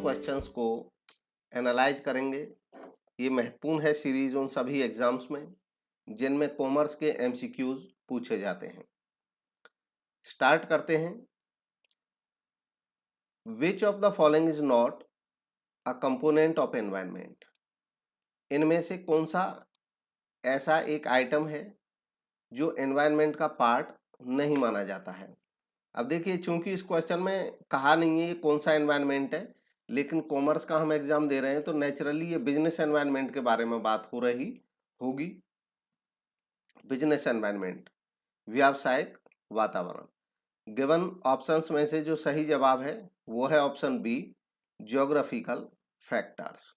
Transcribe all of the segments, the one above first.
Questions को analyse करेंगे। ये महत्वपूर्ण है सीरीज उन सभी एग्जाम्स में जिनमें कॉमर्स के एमसीक्यूज पूछे जाते हैं। स्टार्ट करते हैं। Which of the following is not a component of environment? इनमें से कौन सा ऐसा एक आइटम है जो एनवायरनमेंट का पार्ट नहीं माना जाता है? अब देखिए, चूंकि इस क्वेश्चन में कहा नहीं है ये कौन सा एनवायरनमेंट है, लेकिन कॉमर्स का हम एग्जाम दे रहे हैं तो नेचुरली ये बिजनेस एनवायरनमेंट के बारे में बात हो रही होगी। बिजनेस एनवायरनमेंट, व्यावसायिक वातावरण। गिवन ऑप्शंस में से जो सही जवाब है वो है ऑप्शन बी, ज्योग्राफिकल फैक्टर्स।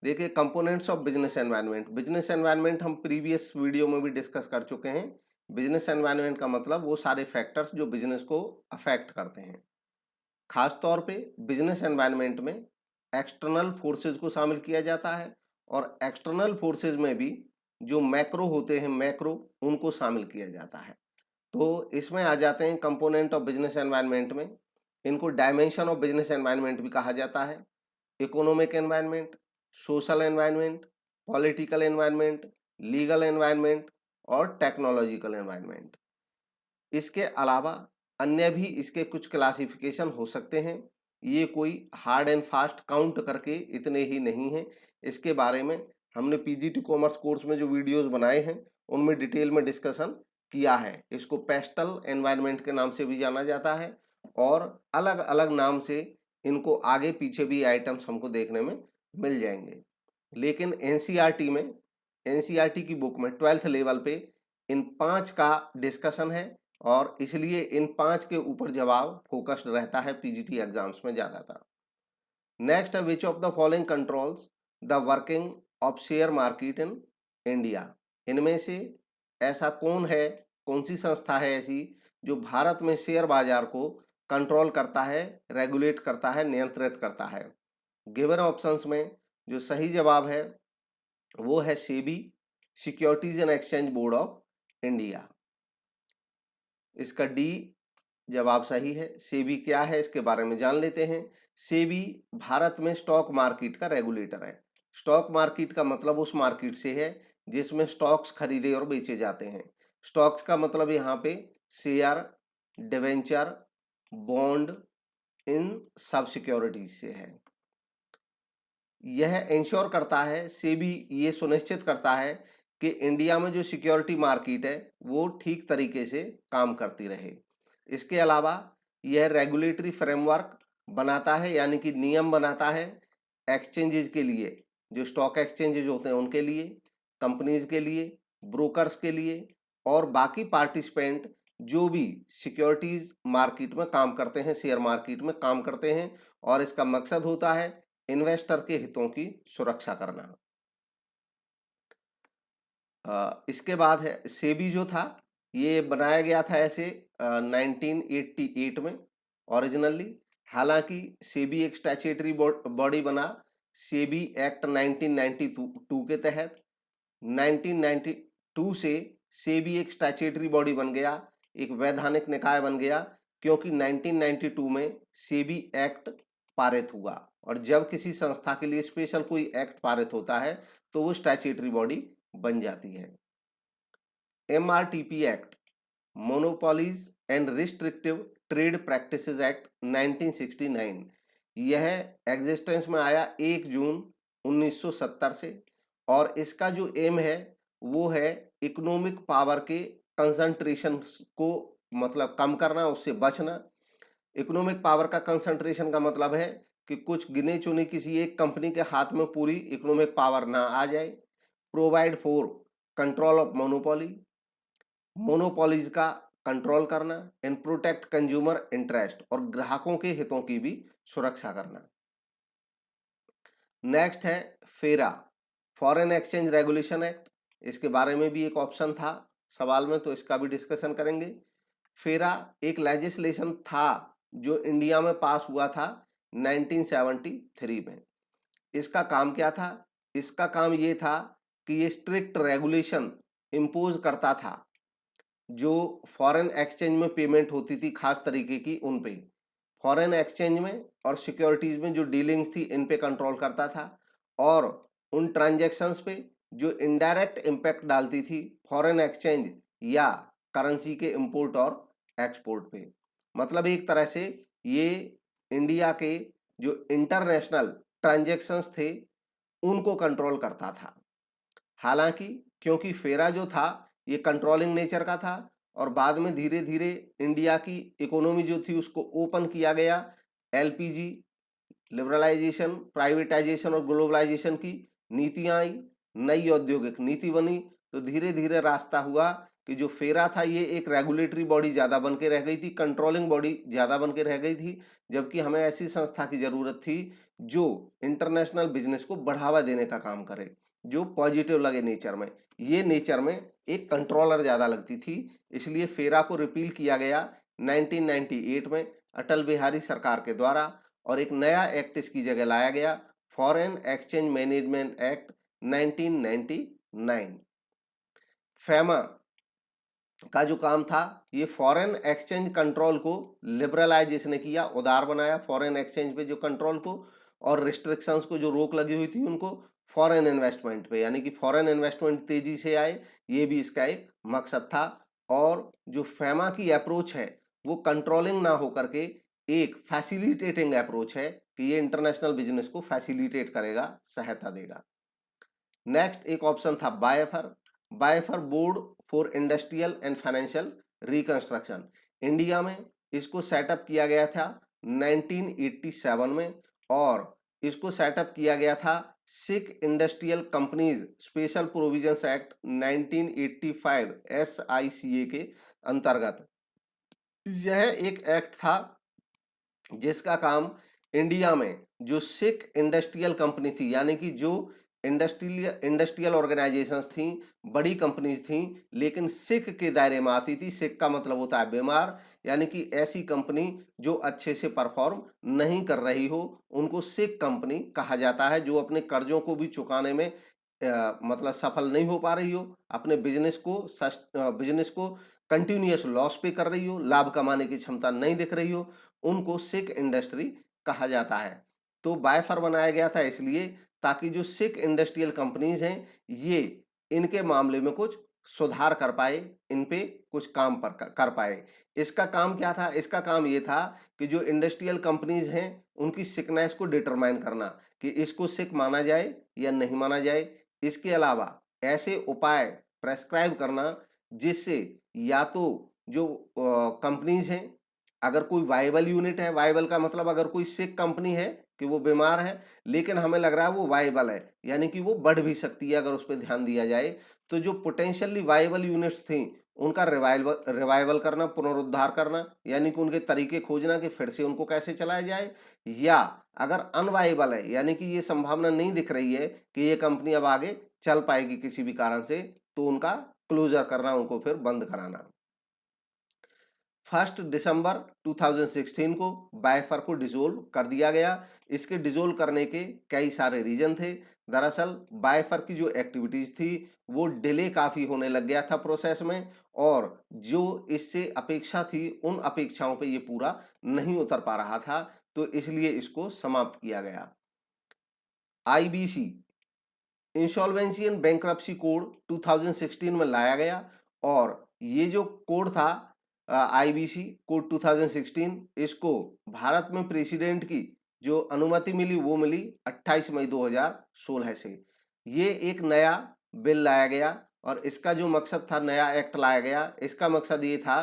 देखिए, components of business environment. Business environment हम प्रीवियस वीडियो में भी डिस्कस कर चुके हैं। बिजनेस एनवायरनमेंट का मतलब वो सारे फैक्टर्स जो बिजनेस को अफेक्ट करते हैं। खास तौर पे बिजनेस एनवायरनमेंट में एक्सटर्नल फोर्सेस को शामिल किया जाता है और एक्सटर्नल फोर्सेस में भी जो मैक्रो होते हैं, मैक्रो, उनको शामिल किया जाता है। तो इसमें आ जाते हैं कंपोनेंट ऑफ बिजनेस एनवायरनमेंट में। इनको डायमेंशन ऑफ बिजनेस एनवायरनमेंट भी कहा जाता है। Economic environment, social environment, political environment, legal environment और टेक्नोलॉजिकल एनवायरनमेंट। इसके अलावा अन्य भी इसके कुछ क्लासिफिकेशन हो सकते हैं। ये कोई हार्ड एंड फास्ट काउंट करके इतने ही नहीं है। इसके बारे में हमने पीजीटी कॉमर्स कोर्स में जो वीडियोस बनाए हैं उनमें डिटेल में डिस्कशन किया है। इसको पेस्टल एनवायरनमेंट के नाम से भी जाना जाता है और अलग अलग नाम से इनको आगे पीछे भी आइटम्स हमको देखने में मिल जाएंगे। लेकिन एनसीईआरटी में, एनसीईआरटी की बुक में 12th लेवल पे इन 5 का डिस्कशन है और इसलिए इन 5 के ऊपर जवाब फोकस्ड रहता है पीजीटी एग्जाम्स में ज्यादातर। नेक्स्ट है which of the following controls the working of share market in India? इनमें से ऐसा कौन है, कौन सी संस्था है ऐसी जो भारत में शेयर बाजार को कंट्रोल करता है, रेगुलेट करता है, नियंत्रित करता है? गिवन ऑप्शंस में जो सही जवाब है वो है SEBI, securities and exchange board of India. इसका डी जवाब सही है। सेबी क्या है इसके बारे में जान लेते हैं। सेबी भारत में स्टॉक मार्केट का रेगुलेटर है। स्टॉक मार्केट का मतलब उस मार्केट से है जिसमें स्टॉक्स खरीदे और बेचे जाते हैं। स्टॉक्स का मतलब यहाँ पे शेयर, डिवेंचर, बॉन्ड, इन सब सिक्योरिटीज से है। यह इंश्योर करता है, सेबी ये सुनिश्चित करता है कि इंडिया में जो सिक्योरिटी मार्केट है वो ठीक तरीके से काम करती रहे। इसके अलावा यह रेगुलेटरी फ्रेमवर्क बनाता है, यानी कि नियम बनाता है एक्सचेंजेस के लिए, जो स्टॉक एक्सचेंजेस होते हैं उनके लिए, कंपनीज के लिए, ब्रोकर्स के लिए और बाकी पार्टिसिपेंट जो भी सिक्योरिटीज मार्केट में काम करते हैं, शेयर मार्केट में काम करते हैं। और इसका मकसद होता है इन्वेस्टर के हितों की सुरक्षा करना। इसके बाद है सेबी जो था ये बनाया गया था ऐसे 1988 में ओरिजिनली। हालांकि सेबी एक स्टैट्यूटरी बॉडी बना सेबी एक्ट 1992 के तहत। 1992 से सेबी एक स्टैट्यूटरी बॉडी बन गया, एक वैधानिक निकाय बन गया, क्योंकि 1992 में सेबी एक्ट पारित हुआ और जब किसी संस्था के लिए स्पेशल कोई एक्ट पारित होता है तो वो स्टैट्यूटरी बॉडी बन जाती है। MRTP act, monopolies and restrictive trade practices act 1969, यह एग्जिस्टेंस में आया 1 जून 1970 से और इसका जो एम है वो है इकोनॉमिक पावर के कंसंट्रेशन को मतलब कम करना, उससे बचना। इकोनॉमिक पावर का कंसंट्रेशन का मतलब है कि कुछ गिने चुने किसी एक कंपनी के हाथ में पूरी इकोनॉमिक पावर ना आ जाए। Provide for control of monopoly, monopolies का कंट्रोल करना एंड प्रोटेक्ट कंज्यूमर इंटरेस्ट, और ग्राहकों के हितों की भी सुरक्षा करना। नेक्स्ट है फेरा, फॉरेन एक्सचेंज रेगुलेशन एक्ट। इसके बारे में भी एक ऑप्शन था सवाल में, तो इसका भी डिस्कशन करेंगे। फेरा एक लेजिस्लेशन था जो इंडिया में पास हुआ था 1973 में। इसका काम क्या था? इसका काम ये था कि ये स्ट्रिक्ट रेगुलेशन इम्पोज करता था जो फॉरेन एक्सचेंज में पेमेंट होती थी खास तरीके की उन पे। फॉरेन एक्सचेंज में और सिक्योरिटीज में जो डीलिंग्स थी इन पे कंट्रोल करता था, और उन ट्रांजैक्शंस पे जो इनडायरेक्ट इम्पैक्ट डालती थी फॉरेन एक्सचेंज या करेंसी के इंपोर्ट और एक्सपोर्ट पे। मतलब एक तरह से ये इंडिया के जो इंटरनेशनल ट्रांजैक्शंस थे उनको कंट्रोल करता था। हालांकि क्योंकि फेरा जो था ये कंट्रोलिंग नेचर का था, और बाद में धीरे धीरे इंडिया की इकोनॉमी जो थी उसको ओपन किया गया, एलपीजी, लिबरलाइजेशन, प्राइवेटाइजेशन और ग्लोबलाइजेशन की नीतियां आई, नई औद्योगिक नीति बनी, तो धीरे धीरे रास्ता हुआ कि जो फेरा था ये एक रेगुलेटरी बॉडी ज्यादा बन के रह गई थी, कंट्रोलिंग बॉडी ज्यादा बन के रह गई थी, जबकि हमें ऐसी संस्था की जरूरत थी जो इंटरनेशनल बिजनेस को बढ़ावा देने का काम करे, जो पॉजिटिव लगे नेचर में। ये नेचर में एक कंट्रोलर ज्यादा लगती थी, इसलिए फेरा को रिपील किया गया 1998 में अटल बिहारी सरकार के द्वारा, और एक नया एक्ट इसकी जगह लाया गया, फॉरेन एक्सचेंज मैनेजमेंट एक्ट 1999। फैमा का जो काम था ये फॉरेन एक्सचेंज कंट्रोल को लिबरलाइज इसने किया, उदार बनाया फॉरेन एक्सचेंज पे जो कंट्रोल को, और रिस्ट्रिक्शंस को जो रोक लगी हुई थी उनको फॉरेन इन्वेस्टमेंट पे, यानी कि फॉरेन इन्वेस्टमेंट तेजी से आए, ये भी इसका एक मकसद था। और जो फैमा की अप्रोच है वो कंट्रोलिंग ना होकर के एक फैसिलिटेटिंग अप्रोच है कि ये इंटरनेशनल बिजनेस को फैसिलिटेट करेगा, सहायता देगा। नेक्स्ट एक ऑप्शन था BIFR, BIFR board for industrial and financial reconstruction. India में इसको सेटअप किया गया था 1987 में, और इसको सेटअप किया गया था Sikh industrial companies special provisions act 1985 SICA के अंतर्गत। यह एक एक्ट था जिसका काम इंडिया में जो सिख इंडस्ट्रियल कंपनी थी, यानी कि जो इंडस्ट्रियल ऑर्गेनाइजेशंस थी, बड़ी कंपनीज थी, लेकिन सिख के दायरे में आती थी। सिख का मतलब होता है बीमार, यानी कि ऐसी कंपनी जो अच्छे से परफॉर्म नहीं कर रही हो उनको सिख कंपनी कहा जाता है, जो अपने कर्जों को भी चुकाने में मतलब सफल नहीं हो पा रही हो, अपने बिजनेस को कंटिन्यूअस लॉस पे कर रही हो, लाभ कमाने की क्षमता नहीं दिख रही हो, उनको सिख इंडस्ट्री कहा जाता है। तो बायफर बनाया गया था इसलिए ताकि जो सिख इंडस्ट्रियल कंपनीज हैं ये इनके मामले में कुछ सुधार कर पाए, इन पे कुछ काम पर कर पाए। इसका काम क्या था? इसका काम ये था कि जो इंडस्ट्रियल कंपनीज हैं उनकी सिकनेस को डिटरमाइन करना कि इसको सिक माना जाए या नहीं माना जाए। इसके अलावा ऐसे उपाय प्रेस्क्राइब करना जिससे या तो जो कंपनीज हैं, अगर कोई वाइबल यूनिट है, वाइबल का मतलब अगर कोई सिक कंपनी है कि वो बीमार है लेकिन हमें लग रहा है वो वाइबल है, यानी कि वो बढ़ भी सकती है अगर उस पर ध्यान दिया जाए, तो जो पोटेंशियली वाइबल यूनिट्स थी उनका रिवाइवल करना, पुनरुद्धार करना, यानी कि उनके तरीके खोजना कि फिर से उनको कैसे चलाया जाए। या अगर अनवाइबल है, यानी कि ये संभावना नहीं दिख रही है कि ये कंपनी अब आगे चल पाएगी किसी भी कारण से, तो उनका क्लोजर करना, उनको फिर बंद कराना। 1 दिसंबर 2016 को बायफर को डिसोल्व कर दिया गया। इसके डिसोल्व करने के कई सारे रीजन थे। दरअसल बायफर की जो एक्टिविटीज थी वो डिले काफी होने लग गया था प्रोसेस में, और जो इससे अपेक्षा थी उन अपेक्षाओं पे ये पूरा नहीं उतर पा रहा था, तो इसलिए इसको समाप्त किया गया। IBC insolvency and bankruptcy code 2016 में लाया गया, और ये जो कोड था IBC कोड 2016, इसको भारत में प्रेसिडेंट की जो अनुमति मिली वो मिली 28 मई 2016 से। ये एक नया बिल लाया गया, और इसका जो मकसद था, नया एक्ट लाया गया, इसका मकसद ये था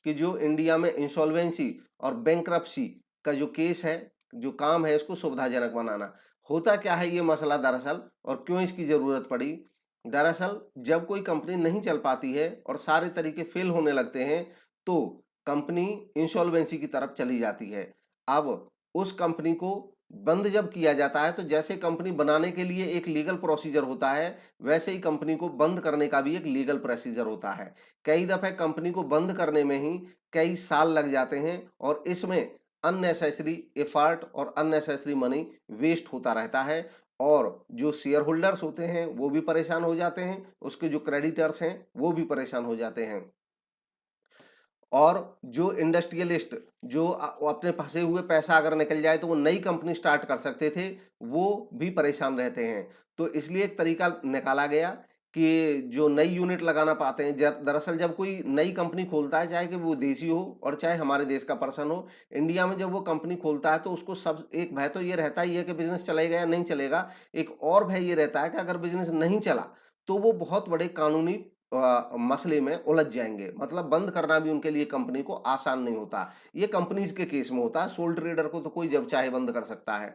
कि जो इंडिया में इंसॉल्वेंसी और बैंक्रप्सी का जो केस है, जो काम है, इसको सुविधाजनक बनाना। होता क्या है ये मसला दरअसल, और क्यों इसकी जरूरत पड़ी? दरअसल जब कोई कंपनी नहीं चल पाती है और सारे तरीके फेल होने लगते हैं तो कंपनी इंसॉल्वेंसी की तरफ चली जाती है। अब उस कंपनी को बंद जब किया जाता है तो जैसे कंपनी बनाने के लिए एक लीगल प्रोसीजर होता है, वैसे ही कंपनी को बंद करने का भी एक लीगल प्रोसीजर होता है। कई दफे कंपनी को बंद करने में ही कई साल लग जाते हैं, और इसमें अननेसेसरी एफर्ट और अननेसेसरी मनी वेस्ट होता रहता है, और जो शेयर होल्डर्स होते हैं वो भी परेशान हो जाते हैं, उसके जो क्रेडिटर्स हैं वो भी परेशान हो जाते हैं। और जो इंडस्ट्रियलिस्ट जो अपने फंसे हुए पैसा अगर निकल जाए तो वो नई कंपनी स्टार्ट कर सकते थे, वो भी परेशान रहते हैं। तो इसलिए एक तरीका निकाला गया कि जो नई यूनिट लगाना पाते हैं, दरअसल जब कोई नई कंपनी खोलता है, चाहे कि वो देसी हो और चाहे हमारे देश का पर्सन हो, इंडिया में जब वो कंपनी खोलता है तो उसको सब एक भय तो ये रहता ही है कि बिजनेस चलेगा या नहीं चलेगा। एक और भय ये रहता है कि अगर बिजनेस नहीं चला तो वो बहुत बड़े कानूनी मसले में उलझ जाएंगे, मतलब बंद करना भी उनके लिए कंपनी को आसान नहीं होता। ये कंपनीज के केस में होता है, सोल ट्रेडर को तो कोई जब चाहे बंद कर सकता है।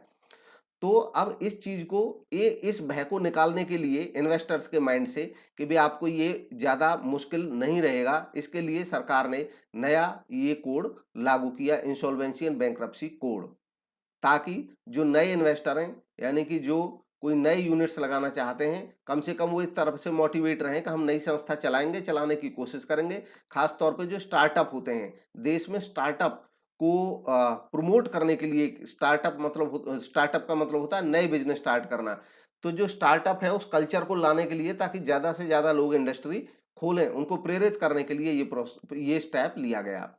तो अब इस चीज को, ये इस भय को निकालने के लिए इन्वेस्टर्स के माइंड से कि भाई आपको ये ज्यादा मुश्किल नहीं रहेगा, इसके लिए सरकार ने नया ये कोड लागू किया, इंसॉल्वेंसी एंड बैंक्रप्सी कोड, ताकि जो नए इन्वेस्टर हैं, यानी कि जो कोई नए यूनिट्स लगाना चाहते हैं, कम से कम वो इस तरफ से मोटिवेट रहें कि हम नई संस्था चलाएंगे, चलाने की कोशिश करेंगे। खास तौर पे जो स्टार्टअप होते हैं, देश में स्टार्टअप को प्रमोट करने के लिए, स्टार्टअप का मतलब होता है नए बिजनेस स्टार्ट करना। तो जो स्टार्टअप है उस कल्चर को लाने के लिए, ताकि ज्यादा से ज्यादा लोग इंडस्ट्री खोलें, उनको प्रेरित करने के लिए ये स्टेप लिया गया।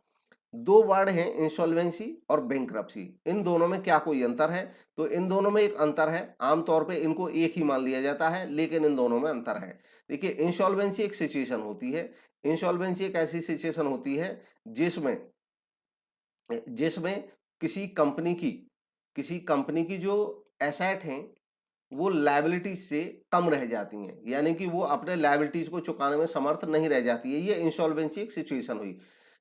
दो वर्ड हैं, इंसॉल्वेंसी और बैंक्रप्सी। इन दोनों में क्या कोई अंतर है? तो इन दोनों में एक अंतर है, आमतौर पे इनको एक ही मान लिया जाता है, लेकिन इन दोनों में अंतर है। देखिए, इंसॉल्वेंसी एक सिचुएशन होती है, इंसॉल्वेंसी एक ऐसी सिचुएशन होती है जिसमें जिसमें किसी कंपनी की जो एसेट हैं वो लायबिलिटीज से कम रह जाती हैं, यानी कि वो अपने लायबिलिटीज को चुकाने में समर्थ नहीं रह जाती है। ये इंसॉल्वेंसी एक सिचुएशन हुई।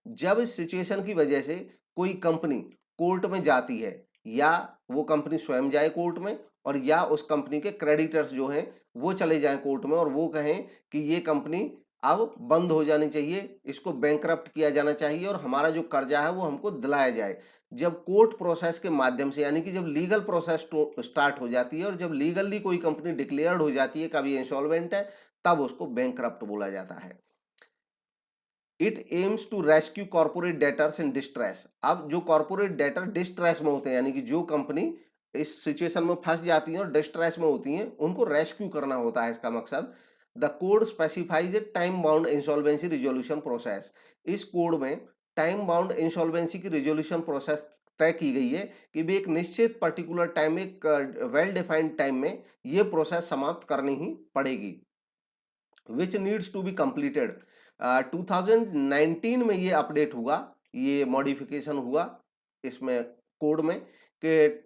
जब इस सिचुएशन की वजह से कोई कंपनी कोर्ट में जाती है, या वो कंपनी स्वयं जाए कोर्ट में, और या उस कंपनी के क्रेडिटर्स जो हैं वो चले जाएं कोर्ट में और वो कहें कि ये कंपनी अब बंद हो जानी चाहिए, इसको बैंकरप्ट किया जाना चाहिए और हमारा जो कर्जा है वो हमको दिलाया जाए। जब कोर्ट प्रोसेस के माध्यम से, यानी कि जब लीगल प्रोसेस स्टार्ट हो जाती है और जब लीगली कोई कंपनी डिक्लेयर्ड हो जाती है कभी इंसॉल्वेंट है, तब उसको बैंकरप्ट बोला जाता है। It aims to rescue corporate debtors in distress. अब जो कॉर्पोरेट डेटर डिस्ट्रेस में होते हैं, यानी कि जो कंपनी इस सिचुएशन में फंस जाती है और डिस्ट्रेस में होती हैं, उनको रेस्क्यू करना होता है इसका मकसद। The code specifies a time bound insolvency resolution process. इस कोड में टाइम बाउंड इंसॉल्वेंसी की रिजोल्यूशन प्रोसेस तय की गई है कि भी एक निश्चित पर्टिकुलर टाइम, एक वेल डिफाइंड टाइम में ये प्रोसेस समाप्त करनी ही पड़ेगी, which needs to be completed. 2019 में ये अपडेट हुआ, ये मॉडिफिकेशन हुआ इसमें कोड में, कि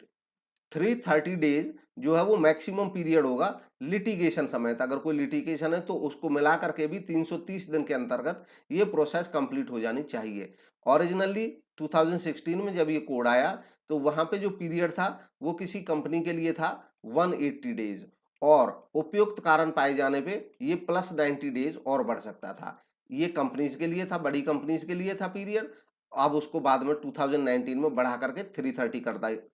330 डेज जो है वो मैक्सिमम पीरियड होगा लिटिगेशन समेत। अगर कोई लिटिगेशन है तो उसको मिला करके भी 330 दिन के अंतर्गत ये प्रोसेस कंप्लीट हो जानी चाहिए। ओरिजिनली 2016 में जब ये कोड आया तो वहां पे जो पीरियड था वो किसी कंपनी के लिए था 180 डेज, और उपयुक्त कारण पाए जाने पे ये प्लस 90 डेज और बढ़ सकता था। ये कंपनीज के लिए था, बड़ी कंपनीज के लिए था पीरियड। अब उसको बाद में 2019 में बढ़ा करके 330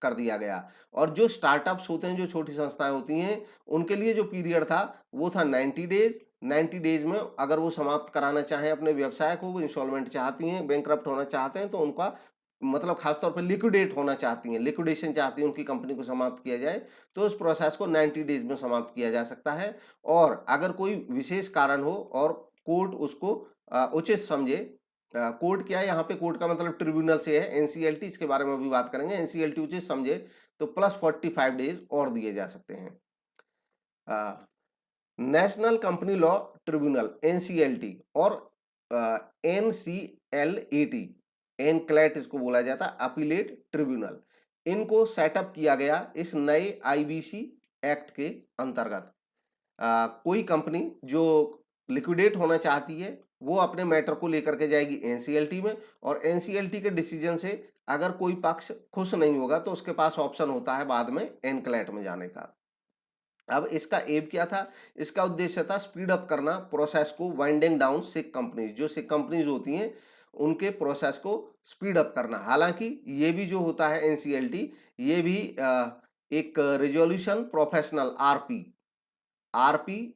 कर दिया गया। और जो स्टार्टअप्स होते हैं, जो छोटी संस्थाएं होती हैं, उनके लिए जो पीरियड था वो था 90 डेज। 90 डेज में अगर वो समाप्त कराना चाहें अपने व्यवसाय को, वो इंस्टॉलमेंट चाहती हैं, बैंकरप्ट होना चाहते हैं, तो उनका मतलब खासतौर पर लिक्विडेट होना चाहती हैं, लिक्विडेशन चाहती हैं, उनकी कंपनी को समाप्त किया जाए, तो उस प्रोसेस को 90 डेज में समाप्त किया जा सकता है। और अगर कोई विशेष कारण हो और कोर्ट उसको उचित समझे, कोर्ट क्या है यहाँ पे, कोर्ट का मतलब ट्रिब्यूनल से है, एनसीएलटी, इसके बारे में भी बात करेंगे, एनसीएलटी उचित समझे तो प्लस 45 डेज और दिए जा सकते हैं। National company law tribunal NCLT और एनसीएलएटी, एनक्लैट इसको बोला जाता है, अपीलेट ट्रिब्यूनल, इनको सेटअप किया गया इस नए आईबीसी एक्ट के अंतर्गत। कोई कंपनी जो लिक्विडेट होना चाहती है वो अपने मैटर को लेकर के जाएगी एनसीएलटी में, और एनसीएलटी के डिसीजन से अगर कोई पक्ष खुश नहीं होगा तो उसके पास ऑप्शन होता है बाद में एनक्लैट में जाने का। अब इसका एम क्या था? इसका उद्देश्य था स्पीड अप करना प्रोसेस को, वाइंडिंग डाउन सिक कंपनीज, जो सिक कंपनीज होती हैं उनके प्रोसेस को स्पीड अप करना। हालांकि ये भी जो होता है एनसीएलटी, ये भी एक रिजोल्यूशन प्रोफेशनल आरपी आरपी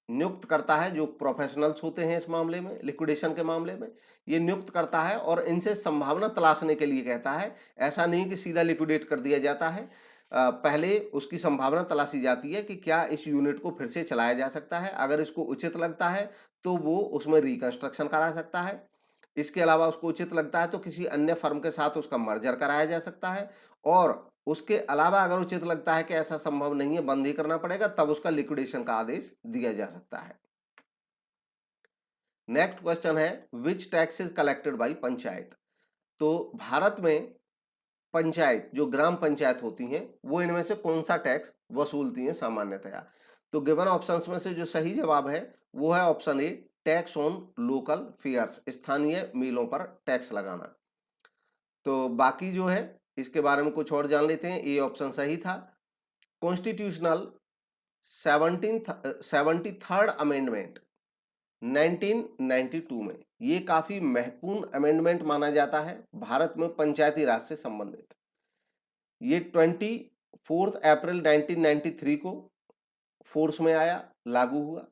नियुक्त करता है, जो प्रोफेशनल्स होते हैं इस मामले में, लिक्विडेशन के मामले में ये नियुक्त करता है और इनसे संभावना तलाशने के लिए कहता है। ऐसा नहीं कि सीधा लिक्विडेट कर दिया जाता है, पहले उसकी संभावना तलाशी जाती है कि क्या इस यूनिट को फिर से चलाया जा सकता है। अगर इसको उचित लगता है तो वो उसमें रिकंस्ट्रक्शन करा सकता है, इसके अलावा उसको उचित लगता है तो किसी अन्य फर्म के साथ उसका मर्जर कराया जा सकता है, और उसके अलावा अगर उचित लगता है कि ऐसा संभव नहीं है, बंद ही करना पड़ेगा, तब उसका लिक्विडेशन का आदेश दिया जा सकता है। नेक्स्ट क्वेश्चन है which tax is collected by panchayat. तो भारत में पंचायत, जो ग्राम पंचायत होती हैं, वो इनमें से कौन सा टैक्स वसूलती हैं सामान्यतया। तो गिवन ऑप्शंस में से जो सही जवाब है वो है option A, tax on local fairs, स्थानीय मेलों पर टैक्स लगाना। तो बाकी जो है इसके बारे में कुछ और जान लेते हैं। ए ऑप्शन सही था। कॉन्स्टिट्यूशनल 73rd अमेंडमेंट 1992 में, ये काफी महत्वपूर्ण अमेंडमेंट माना जाता है भारत में पंचायती राज से संबंधित। ये 24 अप्रैल 1993 को फोर्स में आया, लागू हुआ।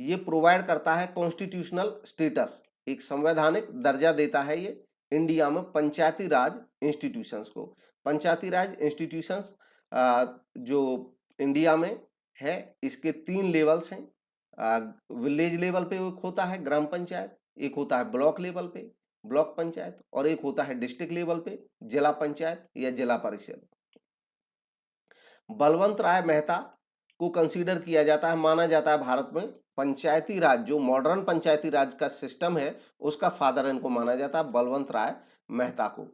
ये प्रोवाइड करता है कॉन्स्टिट्यूशनल स्टेटस, एक संवैधानिक दर्जा देता है ये इंडिया में पंचायती राज इंस्टीट्यूशंस को। पंचायती राज इंस्टीट्यूशंस जो इंडिया में है, इसके 3 लेवल्स हैं। विलेज लेवल पे एक होता है ग्राम पंचायत, एक होता है ब्लॉक लेवल पे ब्लॉक पंचायत, और एक होता है डिस्ट्रिक्ट लेवल पे जिला पंचायत या जिला परिषद। बलवंत राय मेहता को कंसीडर किया जाता है, माना जाता है भारत में पंचायती राज, जो मॉडर्न पंचायती राज का सिस्टम है उसका फादर इनको माना जाता है, बलवंत राय मेहता को।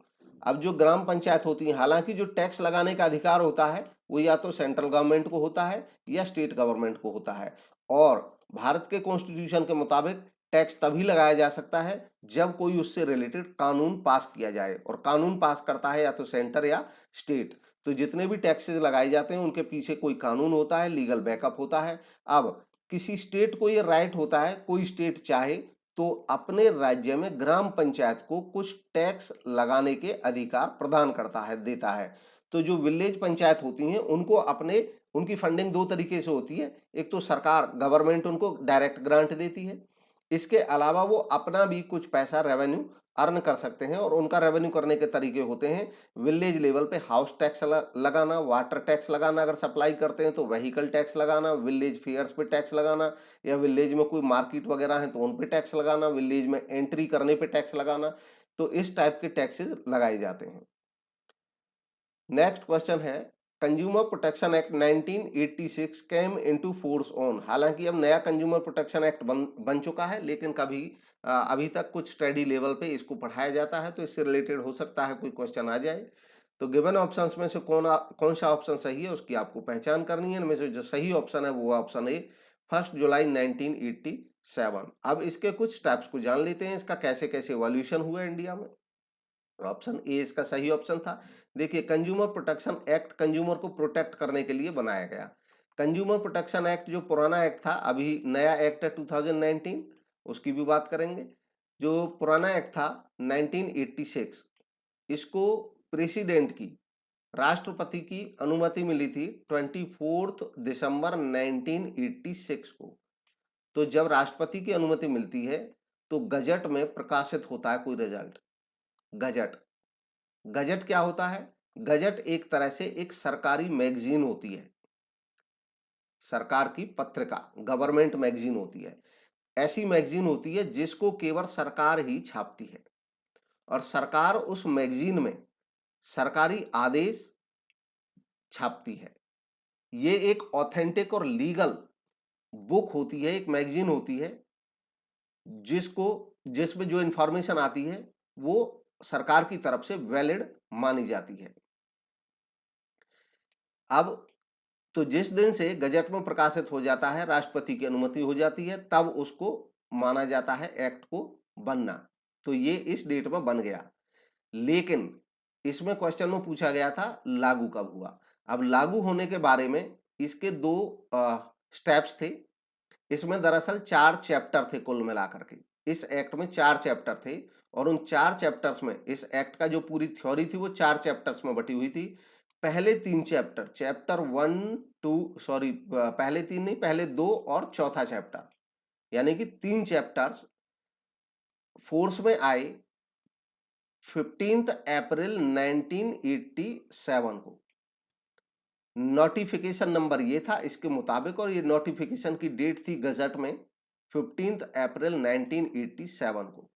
अब जो ग्राम पंचायत होती है, हालांकि जो टैक्स लगाने का अधिकार होता है वो या तो सेंट्रल गवर्नमेंट को होता है या स्टेट गवर्नमेंट को होता है, और भारत के कॉन्स्टिट्यूशन के मुताबिक टैक्स तभी लगाया जा सकता है जब कोई उससे रिलेटेड कानून पास किया जाए, और कानून पास करता है या तो सेंटर या स्टेट। तो जितने भी टैक्सेस लगाए जाते हैं उनके पीछे कोई कानून होता है, लीगल बैकअप होता है। अब किसी स्टेट को ये राइट होता है, कोई स्टेट चाहे तो अपने राज्य में ग्राम पंचायत को कुछ टैक्स लगाने के अधिकार प्रदान करता है, देता है। तो जो विलेज पंचायत होती हैं उनको अपने, उनकी फंडिंग 2 तरीके से होती है। एक तो सरकार, गवर्नमेंट उनको डायरेक्ट ग्रांट देती है, इसके अलावा वो अपना भी कुछ पैसा रेवेन्यू अर्न कर सकते हैं, और उनका रेवेन्यू करने के तरीके होते हैं विलेज लेवल पे हाउस टैक्स लगाना, वाटर टैक्स लगाना, अगर सप्लाई करते हैं तो व्हीकल टैक्स लगाना, विलेज फेयर्स पे टैक्स लगाना, या विलेज में कोई मार्केट वगैरह है तो उन पे टैक्स लगाना, विलेज में एंट्री करने पे टैक्स लगाना। तो इस टाइप के टैक्सेस लगाए जाते हैं। नेक्स्ट क्वेश्चन है consumer protection act 1986 came into force on. हालांकि अब नया कंज्यूमर प्रोटेक्शन एक्ट बन चुका है, लेकिन अभी तक कुछ स्टडी लेवल पे इसको पढ़ाया जाता है, तो इससे रिलेटेड हो सकता है कोई क्वेश्चन आ जाए। तो गिवन ऑप्शंस में से कौन सा ऑप्शन सही है उसकी आपको पहचान करनी है। इनमें से जो सही ऑप्शन है वो ऑप्शन ए, 1 जुलाई 1987। अब इसके कुछ स्टेप्स को जान लेते हैं, इसका कैसे कैसे इवोल्यूशन हुआ इंडिया में। ऑप्शन ए इसका सही ऑप्शन था। देखिए, कंज्यूमर प्रोटेक्शन एक्ट कंज्यूमर को प्रोटेक्ट करने के लिए बनाया गया। कंज्यूमर प्रोटेक्शन एक्ट जो पुराना एक्ट था, अभी नया एक्ट है 2019, उसकी भी बात करेंगे। जो पुराना एक्ट था 1986, इसको प्रेसिडेंट की, राष्ट्रपति की अनुमति मिली थी 24 दिसंबर 1986 को। तो जब राष्ट्रपति की अनुमति मिलती है तो गजट में प्रकाशित होता है कोई रिजल्ट। गजट, गजट क्या होता है? गजट एक तरह से एक सरकारी मैगजीन होती है, सरकार की पत्रिका, गवर्नमेंट मैगजीन होती है। ऐसी मैगजीन होती है जिसको केवल सरकार ही छापती है, और सरकार उस मैगजीन में सरकारी आदेश छापती है। ये एक ऑथेंटिक और लीगल बुक होती है, एक मैगजीन होती है जिसमें जो इंफॉर्मेशन आती है वो सरकार की तरफ से वैलिड मानी जाती है। अब तो जिस दिन से गजट में प्रकाशित हो जाता है, राष्ट्रपति की अनुमति हो जाती है, तब उसको माना जाता है एक्ट को बनना। तो ये इस डेट में बन गया। लेकिन इसमें क्वेश्चन में पूछा गया था लागू कब हुआ। अब लागू होने के बारे में इसके 2 स्टेप्स थे। इसमें दरअसल 4 चैप्टर थे कुल मिलाकर के। इस एक्ट में 4 चैप्टर थे, और उन 4 चैप्टर्स में इस एक्ट का जो पूरी थ्योरी थी वो 4 चैप्टर्स में बटी हुई थी। पहले 3 चैप्टर, चैप्टर 1 2 सॉरी पहले 3 नहीं, पहले 2 और चौथा चैप्टर, यानी कि 3 चैप्टर्स फोर्स में आए 15 अप्रैल 1987 को। नोटिफिकेशन नंबर ये था इसके मुताबिक, और ये नोटिफिकेशन की डेट थी गजट में 15 अप्रैल 1987 को।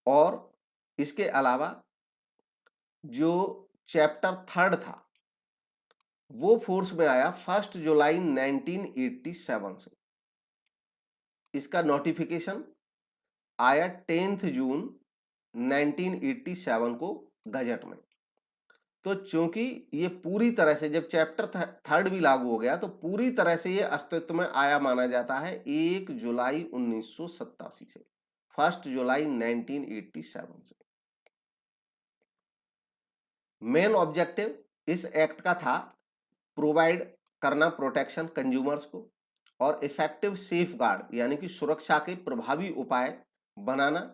और इसके अलावा जो चैप्टर 3 था वो फोर्स में आया 1 जुलाई 1987 से। इसका नोटिफिकेशन आया 10 जून 1987 को गजट में। तो चूंकि ये पूरी तरह से जब चैप्टर 3 भी लागू हो गया तो पूरी तरह से ये अस्तित्व में आया माना जाता है 1 जुलाई 1987 से, 1 जुलाई 1987 से। मेन ऑब्जेक्टिव इस एक्ट का था प्रोवाइड करना प्रोटेक्शन कंज्यूमर्स को और इफेक्टिव सेफ गार्ड यानी कि सुरक्षा के प्रभावी उपाय बनाना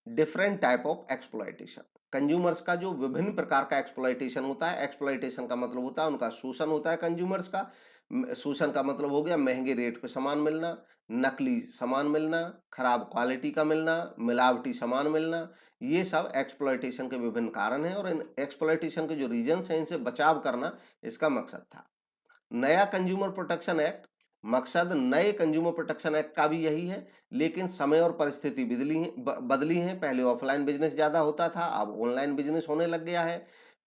different type of exploitation. Consumers का जो विभिन्न प्रकार का एक्सप्लॉयटेशन होता है, एक्सप्लॉयटेशन का मतलब होता है उनका शोषण होता है कंज्यूमर्स का। शोषण का मतलब हो गया महंगे रेट पे सामान मिलना, नकली सामान मिलना, खराब क्वालिटी का मिलना, मिलावटी सामान मिलना, ये सब एक्सप्लॉयटेशन के विभिन्न कारण हैं और इन एक्सप्लॉयटेशन के जो रीजंस हैं इनसे बचाव करना इसका मकसद था। नया कंज्यूमर प्रोटेक्शन एक्ट, मकसद नए कंज्यूमर प्रोटेक्शन एक्ट का भी यही है, लेकिन समय और परिस्थिति बदली है। पहले ऑफलाइन बिजनेस ज्यादा होता था, अब ऑनलाइन बिजनेस होने लग गया है।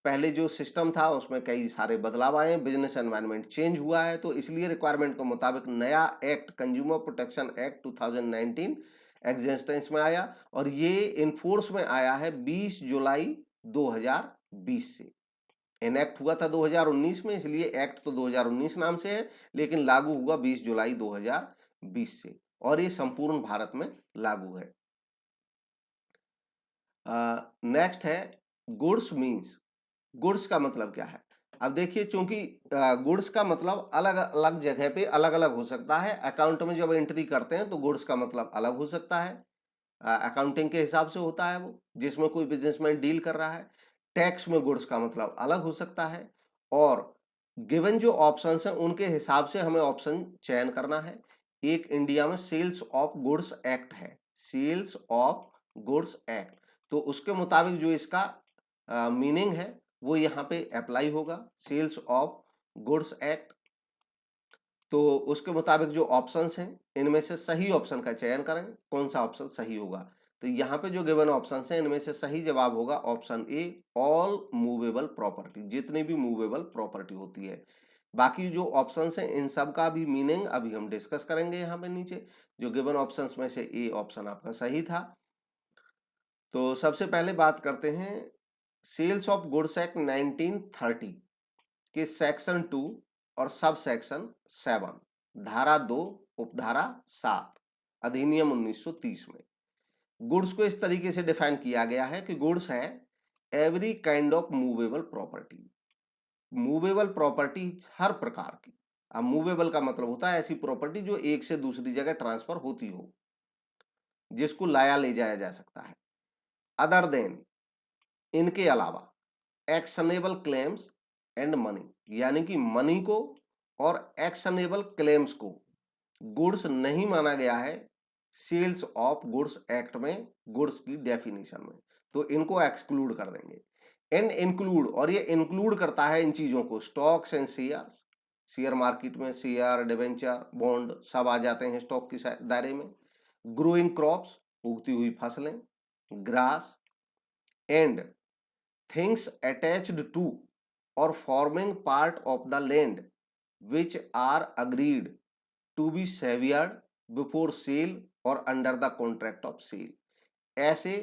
पहले जो सिस्टम था उसमें कई सारे बदलाव आए, बिजनेस एनवायरनमेंट चेंज हुआ है, तो इसलिए रिक्वायरमेंट के मुताबिक नया act consumer protection act 2019 existence में आया और ये इनफोर्स में आया है 20 जुलाई 2020 से। इनेक्ट हुआ था 2019 में, इसलिए एक्ट तो 2019 नाम से है, लेकिन लागू हुआ 20 जुलाई 2020 से और ये संपूर्ण भारत में लागू है। नेक्स्ट है गुड्स मीन्स। गुड्स का मतलब क्या है? अब देखिए, चूंकि गुड्स का मतलब अलग अलग जगह पे अलग अलग हो सकता है। अकाउंट में जब एंट्री करते हैं तो गुड्स का मतलब अलग हो सकता है, अकाउंटिंग के हिसाब से होता है वो जिसमें कोई बिजनेसमैन डील कर रहा है। टैक्स में गुड्स का मतलब अलग हो सकता है और गिवन जो ऑप्शंस हैं उनके हिसाब से हमें ऑप्शन चयन करना है। एक इंडिया में सेल्स ऑफ गुड्स एक्ट है, सेल्स ऑफ गुड्स एक्ट, तो उसके मुताबिक जो इसका मीनिंग है वो यहाँ पे अप्लाई होगा, सेल्स ऑफ गुड्स एक्ट। तो उसके मुताबिक जो ऑप्शंस हैं इनमें से सही ऑप्शन का चयन करें, कौन सा ऑप्शन सही होगा। तो यहाँ पे जो गिवन ऑप्शंस हैं इनमें से सही जवाब होगा option A, all movable property, जितनी भी मूवेबल प्रॉपर्टी होती है। बाकी जो ऑप्शंस हैं इन सब का भी मीनिंग अभी हम डिस्कस करेंगे यहाँ पे नीचे। जो गिवन ऑप्शंस में से ए ऑप्शन आपका सही था। तो सबसे पहले बात करते हैं सेल्स ऑफ गुड्स एक्ट 1930 के सेक्शन 2 और सब सेक्शन 7, धारा 2 उपधारा 7 अधिनियम 1930 में। गुड्स को इस तरीके से डिफाइन किया गया है कि गुड्स है every kind of movable property, movable property हर प्रकार की। अब मूवेबल का मतलब होता है ऐसी प्रॉपर्टी जो एक से दूसरी जगह ट्रांसफर होती हो, जिसको लाया ले जाया जा सकता है। अदर देन, इनके अलावा, एक्शनेबल क्लेम्स एंड मनी, यानी कि मनी को और एक्शनेबल क्लेम्स को गुड्स नहीं माना गया है सेल्स ऑफ गुड्स एक्ट में, गुड्स की डेफिनेशन में, तो इनको एक्सक्लूड कर देंगे। एंड इंक्लूड, और ये इंक्लूड करता है इन चीजों को, stocks and shares, share market में शेयर, डिवेंचर, बॉन्ड सब आ जाते हैं स्टॉक के दायरे में। ग्रोइंग क्रॉप्स, उगती हुई फसलें, grass, and things attached to or forming part of the land which are agreed to be severed before sale or under the contract of sale. ऐसे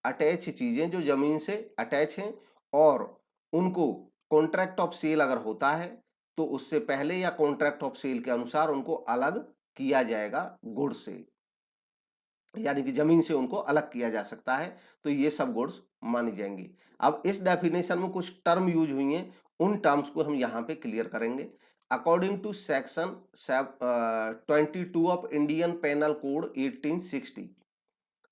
अटैच चीजें जो जमीन से अटैच हैं और उनको कॉन्ट्रैक्ट ऑफ सेल अगर होता है तो उससे पहले या कॉन्ट्रैक्ट ऑफ सेल के अनुसार उनको अलग किया जाएगा गुड्स से, यानी कि जमीन से उनको अलग किया जा सकता है, तो ये सब गुड्स मानी जाएंगी। अब इस डेफिनेशन में कुछ टर्म यूज हुई हैं, उन टर्म्स को हम यहाँ पे क्लियर करेंगे। According to section 22 of Indian Penal Code 1860,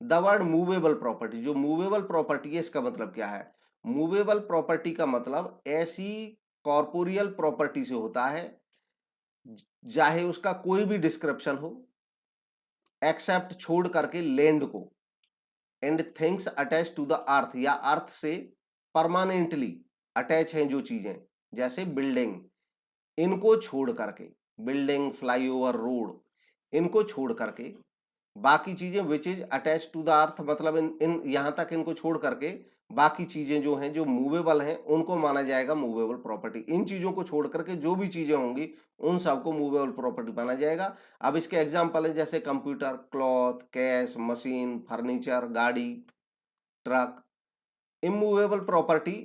the word movable property, जो मूवेबल प्रॉपर्टी है इसका मतलब क्या है? मूवेबल प्रॉपर्टी का मतलब ऐसी कॉर्पोरियल प्रॉपर्टी से होता है चाहे उसका कोई भी डिस्क्रिप्शन हो, एक्सेप्ट छोड़ करके लैंड को, and things attach to the earth, या अर्थ से परमानेंटली अटैच हैं जो चीजें, जैसे बिल्डिंग, इनको छोड़ करके, बिल्डिंग, फ्लाईओवर, रोड, इनको छोड़ करके बाकी चीजें which is attach to the earth, मतलब इन यहां तक इनको छोड़ करके बाकी चीजें जो हैं जो मूवेबल हैं उनको माना जाएगा मूवेबल प्रॉपर्टी। इन चीजों को छोड़ करके जो भी चीजें होंगी उन सबको मूवेबल प्रॉपर्टी माना जाएगा। अब इसके एग्जांपल है जैसे computer, cloth, cash, machine, furniture, गाड़ी, ट्रक। इमूवेबल प्रॉपर्टी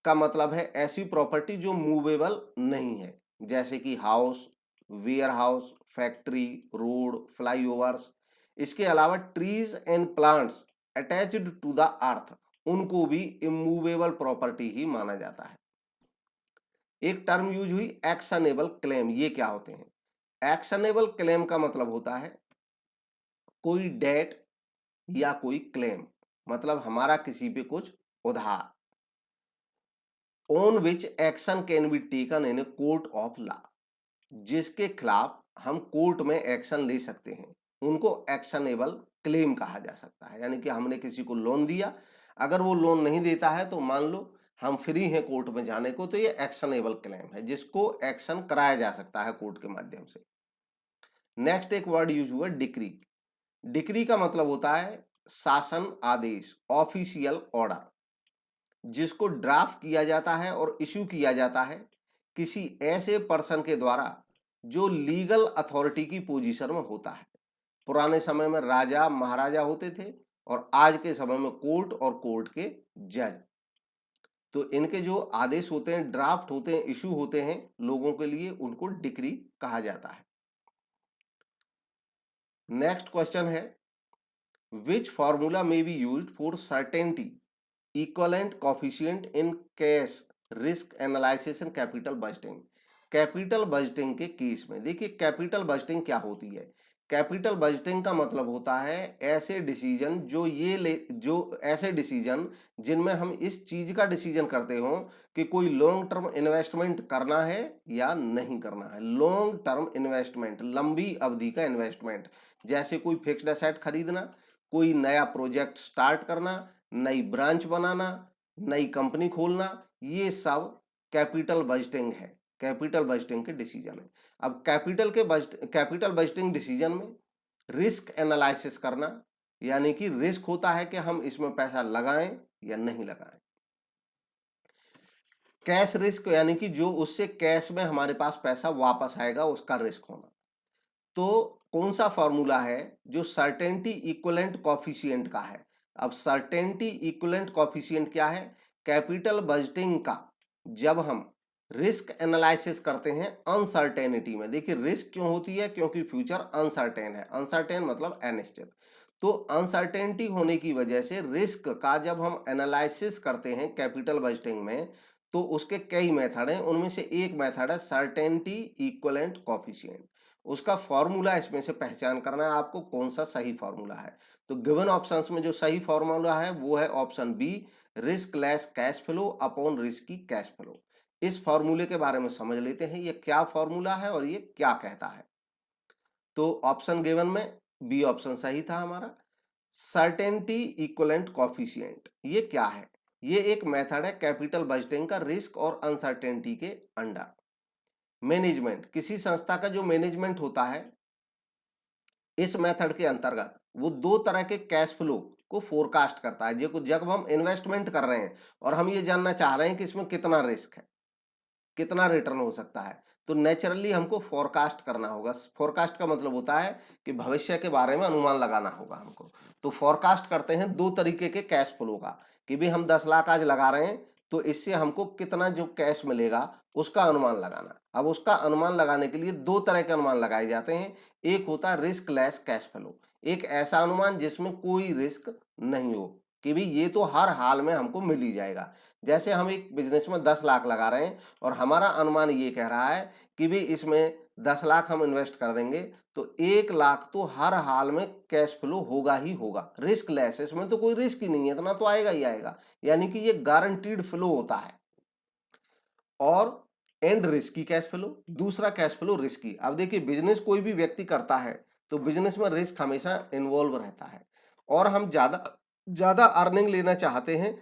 का मतलब है ऐसी प्रॉपर्टी जो मूवेबल नहीं है, जैसे कि house, warehouse, factory, road, flyovers. इसके अलावा trees and plants attached to the earth, उनको भी इमूवेबल प्रॉपर्टी ही माना जाता है। एक टर्म यूज हुई एक्शनेबल क्लेम। ये क्या होते हैं? एक्शनेबल क्लेम का मतलब होता है कोई डेट या कोई क्लेम, मतलब हमारा किसी पे कुछ उधार, on which action can be taken in a court of law, जिसके खिलाफ हम कोर्ट में एक्शन ले सकते हैं, उनको एक्शनेबल क्लेम कहा जा सकता है। यानी कि हमने किसी को लोन दिया, अगर वो लोन नहीं देता है तो मान लो हम फ्री हैं कोर्ट में जाने को, तो ये एक्शनेबल क्लेम है जिसको एक्शन कराया जा सकता है कोर्ट के माध्यम से। नेक्स्ट एक वर्ड यूज हुआ डिक्री। डिक्री का मतलब होता है शासन आदेश, ऑफिशियल ऑर्डर, जिसको ड्राफ्ट किया जाता है और इश्यू किया जाता है किसी ऐसे पर्सन के द्वारा जो लीगल अथॉरिटी की पोजीशन में होता है। पुराने समय में राजा महाराजा होते थे और आज के समय में कोर्ट और कोर्ट के जज। तो इनके जो आदेश होते हैं, ड्राफ्ट होते हैं, इश्यू होते हैं लोगों के लिए, उनको डिक्री कहा जाता है। नेक्स्ट क्वेश्चन है विच फॉर्मूला में be used for certainty equivalent coefficient in cash risk analysis and capital budgeting. Capital budgeting के केस में देखिए कैपिटल बजटिंग क्या होती है। कैपिटल बजटिंग का मतलब होता है ऐसे डिसीजन जो ऐसे डिसीजन जिनमें हम इस चीज का डिसीजन करते हो कि कोई लॉन्ग टर्म इन्वेस्टमेंट करना है या नहीं करना है। लॉन्ग टर्म इन्वेस्टमेंट, लंबी अवधि का इन्वेस्टमेंट, जैसे कोई फिक्स्ड एसेट खरीदना, कोई नया प्रोजेक्ट स्टार्ट करना, नई ब्रांच बनाना, नई कंपनी खोलना, ये सब कैपिटल बजटिंग है, कैपिटल बजटिंग के डिसीजन है। अब कैपिटल बजटिंग डिसीजन में रिस्क एनालिसिस करना, यानी कि रिस्क होता है कि हम इसमें पैसा लगाएं या नहीं लगाएं। कैश रिस्क, यानी कि जो उससे कैश में हमारे पास पैसा वापस आएगा, उसका रिस्क होना। तो कौन सा फॉर्मूला है जो सर्टेनिटी इक्विवेलेंट कोएफिशिएंट का है? अब सर्टेनिटी इक्विवेलेंट कोएफिशिएंट क्या है? कैपिटल बजटिंग का जब हम रिस्क एनालिसिस करते हैं अनसर्टेनिटी में। देखिए रिस्क क्यों होती है? क्योंकि फ्यूचर अनसर्टेन है। अनसर्टेन मतलब अनिश्चित। तो अनसर्टेनिटी होने की वजह से रिस्क का जब हम एनालिसिस करते हैं कैपिटल बजटिंग में, तो उसके कई मेथड हैं। उनमें से एक मेथड है सर्टेनिटी इक्विवेलेंट कोएफिशिएंट। उसका फॉर्मूला इसमें से पहचान करना है आपको कौन सा सही फॉर्मूला है। तो गिवन ऑप्शंस में जो सही फॉर्मूला है वो है option B, risk less cash flow upon risky cash flow. इस फॉर्मूले के बारे में समझ लेते हैं, ये क्या फॉर्मूला है और ये क्या कहता है। तो ऑप्शन गिवन में बी ऑप्शन सही था हमारा। सर्टेनिटी इक्विवेलेंट कोएफिशिएंट ये क्या है? ये एक मेथड है कैपिटल बजटिंग का रिस्क और अनसर्टेनिटी के अंडर। मैनेजमेंट, किसी संस्था का जो मैनेजमेंट होता है, इस मेथड के अंतर्गत वो दो तरह के कैश फ्लो को फोरकास्ट करता है। जब हम इन्वेस्टमेंट कर रहे हैं और हम ये जानना चाह रहे हैं कि इसमें कितना रिस्क है, कितना रिटर्न हो सकता है, तो नेचुरली हमको फोरकास्ट करना होगा। फोरकास्ट का मतलब होता है कि भविष्य के बारे में अनुमान लगाना होगा हमको। तो फोरकास्ट करते हैं दो तरीके के कैश फ्लो का, कि भी हम 10 लाख आज लगा रहे हैं तो इससे हमको कितना जो कैश मिलेगा उसका अनुमान लगाना। अब उसका अनुमान लगाने के लिए दो तरह के अनुमान लगाए जाते हैं। एक होता है रिस्क लेस कैश फ्लो, एक ऐसा अनुमान जिसमें कोई रिस्क नहीं हो, कि भी ये तो हर हाल में हमको मिल ही जाएगा। जैसे हम एक बिजनेस में 10 लाख लगा रहे हैं और हमारा अनुमान ये कह रहा है कि भी इसमें 10 लाख हम इन्वेस्ट कर देंगे तो 1 लाख तो हर हाल में कैश फ्लो होगा ही होगा, रिस्क लेस, इसमें तो कोई रिस्क ही नहीं है, इतना तो आएगा ही आएगा, यानी कि ये गारंटीड फ्लो होता है। और एंड रिस्की कैश फ्लो, दूसरा कैश फ्लो रिस्की। अब देखिए बिजनेस कोई भी व्यक्ति करता है तो बिजनेस में रिस्क हमेशा इन्वॉल्व रहता है, और हम ज्यादा ज्यादा अर्निंग लेना चाहते हैं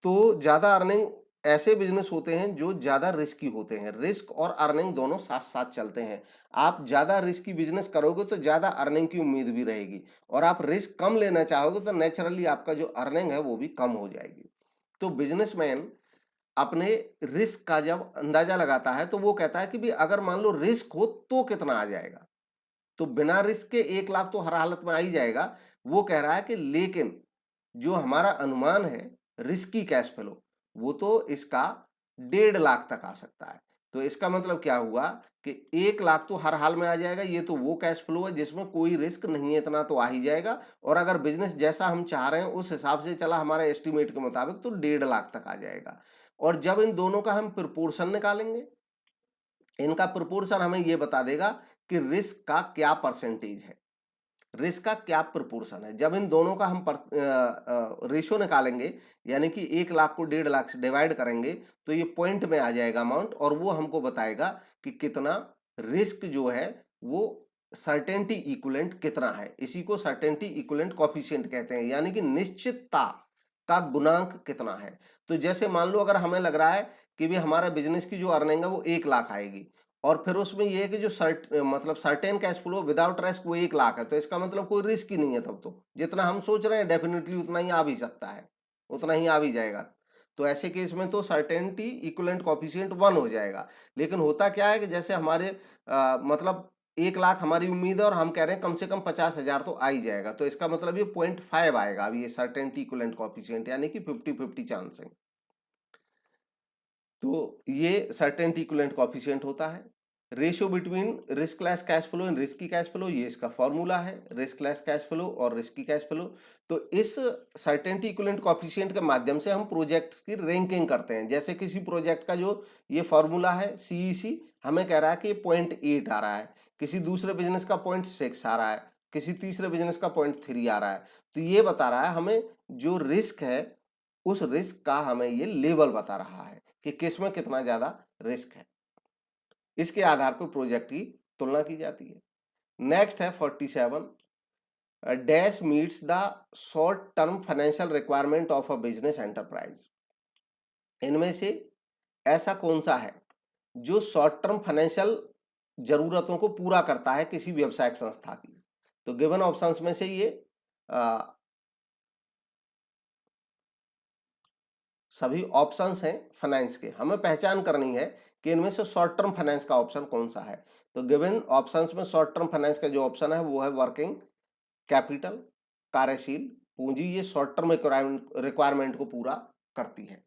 तो ज्यादा अर्निंग ऐसे बिजनेस होते हैं जो ज्यादा रिस्की होते हैं। रिस्क और अर्निंग दोनों साथ साथ चलते हैं। आप ज्यादा रिस्की बिजनेस करोगे तो ज्यादा अर्निंग की उम्मीद भी रहेगी, और आप रिस्क कम लेना चाहोगे तो नेचुरली आपका जो अर्निंग है वो भी कम हो जाएगी। तो बिजनेसमैन अपने रिस्क का जब अंदाजा लगाता है तो वो कहता है कि भी अगर मान लो रिस्क हो तो कितना आ जाएगा। तो बिना रिस्क के 1 लाख तो हर हालत में आ ही जाएगा। वो कह रहा है कि लेकिन जो हमारा अनुमान है रिस्की कैश फ्लो, वो तो इसका 1.5 लाख तक आ सकता है। तो इसका मतलब क्या हुआ कि 1 लाख तो हर हाल में आ जाएगा। ये तो वो कैश फ्लो है जिसमें कोई रिस्क नहीं है, इतना तो आ ही जाएगा। और अगर बिजनेस जैसा हम चाह रहे हैं उस हिसाब से चला हमारे एस्टिमेट के मुताबिक तो 1.5 लाख तक आ जाएगा। और जब इन दोनों का हम प्रोपोर्शन निकालेंगे, इनका प्रोपोर्शन हमें ये बता देगा कि रिस्क का क्या परसेंटेज है, रिस्क का क्या प्रोपोर्शन है। जब इन दोनों का हम रेशो निकालेंगे, यानी कि 1 लाख को 1.5 लाख से डिवाइड करेंगे, तो ये पॉइंट में आ जाएगा अमाउंट, और वो हमको बताएगा कि कितना रिस्क जो है वो सर्टेनिटी इक्विवेलेंट कितना है। इसी को सर्टेनिटी इक्विवेलेंट कोएफिशिएंट कहते हैं, यानी कि निश्चितता का गुणांक कितना है। तो जैसे मान लो अगर हमें लग रहा है कि भी हमारा बिजनेस की जो अर्निंग है वो 1 लाख आएगी, और फिर उसमें ये है कि जो मतलब certain cash flow without risk वो 1 लाख है, तो इसका मतलब कोई रिस्क ही नहीं है। तब तो जितना हम सोच रहे हैं डेफिनेटली उतना ही आ भी सकता है, उतना ही आ भी जाएगा। तो ऐसे केस में तो सर्टेनिटी इक्विवेलेंट कोएफिशिएंट 1 हो जाएगा। लेकिन होता क्या है कि जैसे हमारे मतलब 1 लाख हमारी उम्मीद है और हम कह रहे हैं कम से कम 50,000 तो आ ही जाएगा, तो इसका मतलब ये 0.5 आएगा। अब ये सर्टेनिटी इक्विवेलेंट कोएफिशिएंट यानी कि 50-50 चांस है। तो ये सर्टेनिटी इक्विवेलेंट कोएफिशिएंट होता है। Ratio between riskless cash flow and risky cash flow, ये इसका फॉर्मूला है, रिस्कलेस कैश फ्लो और रिस्की कैश फ्लो। तो इस सर्टेनिटी इक्विवेलेंट कोएफिशिएंट के माध्यम से हम प्रोजेक्ट्स की रैंकिंग करते हैं। जैसे किसी प्रोजेक्ट का जो ये फॉर्मूला है सीईसी, हमें कह रहा है कि 0.8 आ रहा है, किसी दूसरे बिजनेस का 0.6 आ रहा है, किसी तीसरे बिजनेस का 0.3 आ रहा है। तो ये बता रहा है हमें जो रिस्क है उस रिस्क का हमें ये लेवल बता रहा है कि किस में कितना ज्यादा रिस्क है। इसके आधार पर प्रोजेक्ट की तुलना की जाती है। नेक्स्ट है 47, dash meets the short term financial requirement of a business enterprise. इनमें से ऐसा कौन सा है जो शॉर्ट टर्म फाइनेंशियल जरूरतों को पूरा करता है किसी व्यवसायिक संस्था की। तो गिवन ऑप्शंस में से ये सभी ऑप्शंस हैं फाइनेंस के, हमें पहचान करनी है कि इनमें से शॉर्ट टर्म फाइनेंस का ऑप्शन कौन सा है। तो गिवन ऑप्शंस में शॉर्ट टर्म फाइनेंस का जो ऑप्शन है वो है वर्किंग कैपिटल, कार्यशील पूंजी। ये शॉर्ट टर्म रिक्वायरमेंट को पूरा करती है।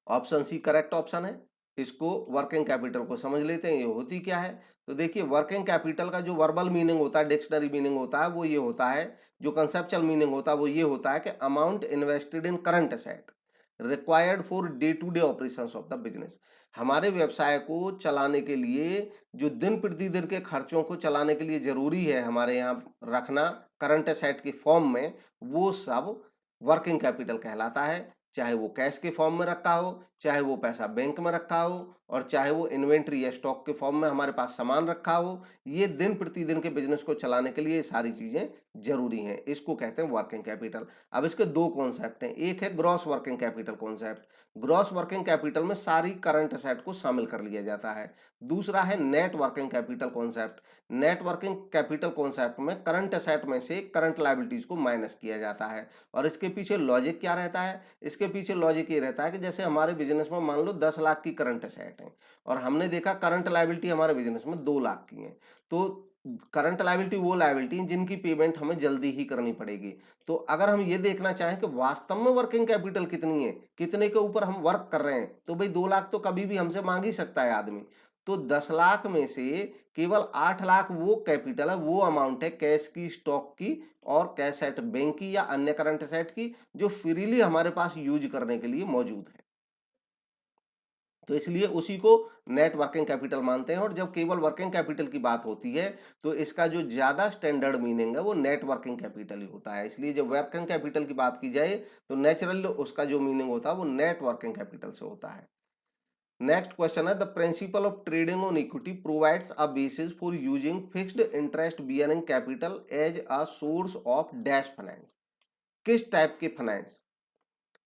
ऑप्शन सी करेक्ट ऑप्शन है। इसको वर्किंग कैपिटल को समझ लेते हैं, ये होती क्या है। तो देखिए वर्किंग कैपिटल का जो वर्बल मीनिंग होता है, डिक्शनरी मीनिंग होता है, वो ये होता है, जो कंसेप्चुअल मीनिंग होता है वो ये होता है कि amount invested in current asset required for day to day operations of the business. हमारे व्यवसाय को चलाने के लिए जो दिन प्रतिदिन के खर्चों को चलाने के लिए जरूरी है हमारे यहाँ रखना करंट एसेट के फॉर्म में, वो सब वर्किंग कैपिटल कहलाता है। चाहे वो कैश के फॉर्म में रखा हो, चाहे वो पैसा बैंक में रखा हो, और चाहे वो इन्वेंट्री या स्टॉक के फॉर्म में हमारे पास सामान रखा हो, ये दिन प्रतिदिन के बिजनेस को चलाने के लिए ये सारी चीजें जरूरी हैं। इसको कहते हैं वर्किंग कैपिटल। अब इसके दो कॉन्सेप्ट हैं, एक है gross working capital concept. Gross working capital में सारी करंट असेट को शामिल कर लिया जाता है। दूसरा है net working capital concept. Net working capital concept में करंट असेट में से करंट लायबिलिटीज को माइनस किया जाता है। और इसके पीछे लॉजिक क्या रहता है, इसके पीछे लॉजिक ये रहता है कि जैसे हमारे बिजनेस में मान लो 10 लाख की करंट असेट है, और हमने देखा करंट लायबिलिटी हमारे बिजनेस में 2 लाख की है। तो करंट लायबिलिटी वो लायबिलिटी जिनकी पेमेंट हमें जल्दी ही करनी पड़ेगी। तो अगर हम ये देखना चाहें कि वास्तव में वर्किंग कैपिटल कितनी है, कितने के ऊपर हम वर्क कर रहे हैं, तो भाई 2 लाख तो कभी भी हमसे मांग ही सकता है आदमी। तो 10 लाख में से केवल 8 लाख वो कैपिटल है, वो अमाउंट है कैश की, स्टॉक की और कैश एट बैंक की या अन्य करंट एसेट की, जो फ्रीली हमारे पास यूज करने के लिए मौजूद है। तो इसलिए उसी को नेट वर्किंग कैपिटल मानते हैं। और जब केवल वर्किंग कैपिटल की बात होती है तो इसका जो ज्यादा स्टैंडर्ड मीनिंग है वो नेट वर्किंग कैपिटल ही होता है। इसलिए जब वर्किंग कैपिटल की बात की जाए तो नेचुरली उसका जो मीनिंग होता है वो नेट वर्किंग कैपिटल से होता है। नेक्स्ट क्वेश्चन है, the principle of trading on equity provides a basis for using fixed interest bearing capital as a source of dash finance. किस टाइप के फाइनेंस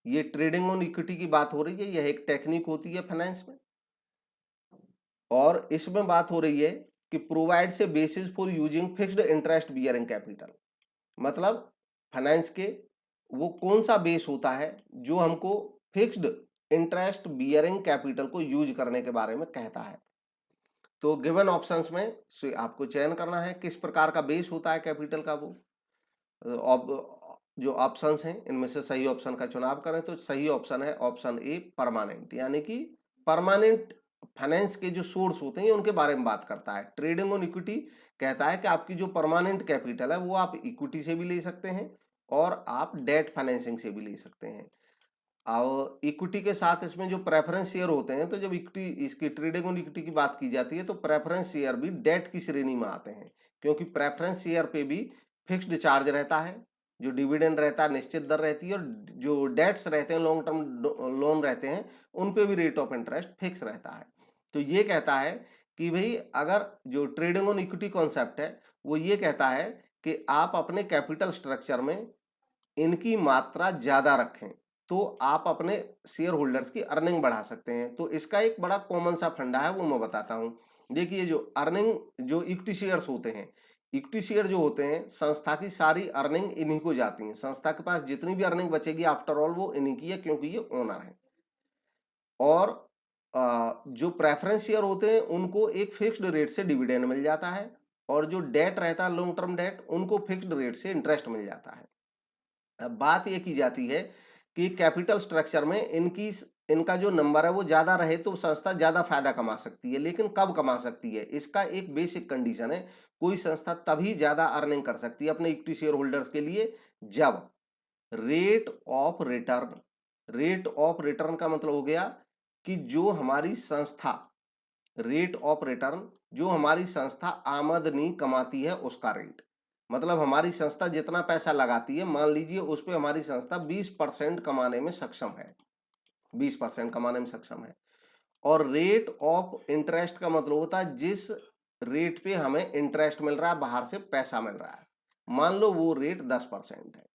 ये ट्रेडिंग ऑन इक्विटी की बात हो रही है, यह एक टेक्निक होती है फाइनेंस में, और इसमें बात हो रही है कि प्रोवाइड से basis for using fixed interest bearing capital. मतलब फाइनेंस के वो कौन सा बेस होता है जो हमको फिक्स्ड इंटरेस्ट बियरिंग कैपिटल को यूज करने के बारे में कहता है। तो गिवन ऑप्शंस में से आपको चयन करना है किस प्रकार का बेस होता है कैपिटल का। वो जो ऑप्शंस हैं इनमें से सही ऑप्शन का चुनाव करें। तो सही ऑप्शन है ऑप्शन ए, परमानेंट, यानी कि परमानेंट फाइनेंस के जो सोर्स होते हैं उनके बारे में बात करता है। ट्रेडिंग ऑन इक्विटी कहता है कि आपकी जो परमानेंट कैपिटल है वो आप इक्विटी से भी ले सकते हैं और आप डेट फाइनेंसिंग से भी ले सकते हैं। और इक्विटी के साथ इसमें जो प्रेफरेंस शेयर होते हैं, तो जब इक्विटी इसकी ट्रेडिंग ऑन इक्विटी की बात की जाती है तो प्रेफरेंस शेयर भी डेट की श्रेणी में आते हैं, क्योंकि प्रेफरेंस शेयर पे भी फिक्स्ड चार्ज रहता है, जो डिविडेंड रहता है निश्चित दर रहती है, और जो डेट्स रहते हैं लॉन्ग टर्म लोन रहते हैं उन पे भी रेट ऑफ इंटरेस्ट फिक्स रहता है। तो ये कहता है कि भाई अगर जो ट्रेडिंग ऑन इक्विटी कॉन्सेप्ट है वो ये कहता है कि आप अपने कैपिटल स्ट्रक्चर में इनकी मात्रा ज्यादा रखें तो आप अपने शेयर होल्डर्स की अर्निंग बढ़ा सकते हैं। तो इसका एक बड़ा कॉमन सा फंडा है वो मैं बताता हूं। देखिए जो अर्निंग, जो इक्विटी शेयर्स होते हैं, इक्विटी शेयर जो होते हैं संस्था की सारी अर्निंग इन्हीं को जाती है। संस्था के पास जितनी भी अर्निंग बचेगी आफ्टर ऑल वो इन्हीं की है, क्योंकि ये ओनर है। और जो प्रेफरेंस शेयर होते हैं उनको एक फिक्स्ड रेट से डिविडेंड मिल जाता है, और जो डेट रहता है लॉन्ग टर्म डेट उनको फिक्स्ड रेट से इंटरेस्ट मिल जाता है। अब बात ये की जाती है कि कैपिटल स्ट्रक्चर में इनका जो नंबर है वो ज्यादा रहे तो संस्था ज्यादा फायदा कमा सकती है, लेकिन कब कमा सकती है इसका एक बेसिक कंडीशन है। कोई संस्था तभी ज्यादा अर्निंग कर सकती है अपने इक्विटी शेयर होल्डर्स के लिए जब rate of return, rate of return का मतलब हो गया कि जो हमारी संस्था, रेट ऑफ रिटर्न जो हमारी संस्था आमदनी कमाती है उसका रेट, मतलब हमारी संस्था जितना पैसा लगाती है मान लीजिए उस पर हमारी संस्था 20% कमाने में सक्षम है, 20% कमाने में सक्षम है। और रेट ऑफ इंटरेस्ट का मतलब होता है जिस रेट पे हमें इंटरेस्ट मिल रहा है, बाहर से पैसा मिल रहा है, मान लो वो रेट 10% है,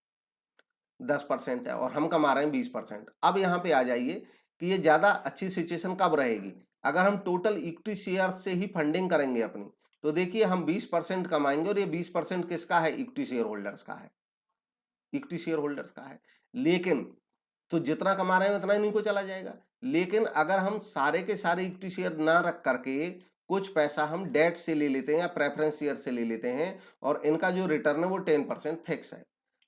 10% है और हम कमा रहे हैं 20%। अब यहाँ पे आ जाइए कि ये ज्यादा अच्छी सिचुएशन कब रहेगी, अगर हम टोटल इक्विटी शेयर से ही फंडिंग करेंगे अपनी। तो देखिए हम 20% कमाएंगे और ये 20% किसका है, इक्विटी शेयर होल्डर्स का है, इक्विटी शेयर होल्डर्स का है। लेकिन तो जितना कमा रहे हैं उतना ही इन्हीं को चला जाएगा। लेकिन अगर हम सारे के सारे इक्विटी शेयर ना रख करके कुछ पैसा हम डेट से ले लेते हैं या प्रेफरेंस शेयर से ले लेते हैं और इनका जो रिटर्न है वो 10% फिक्स है,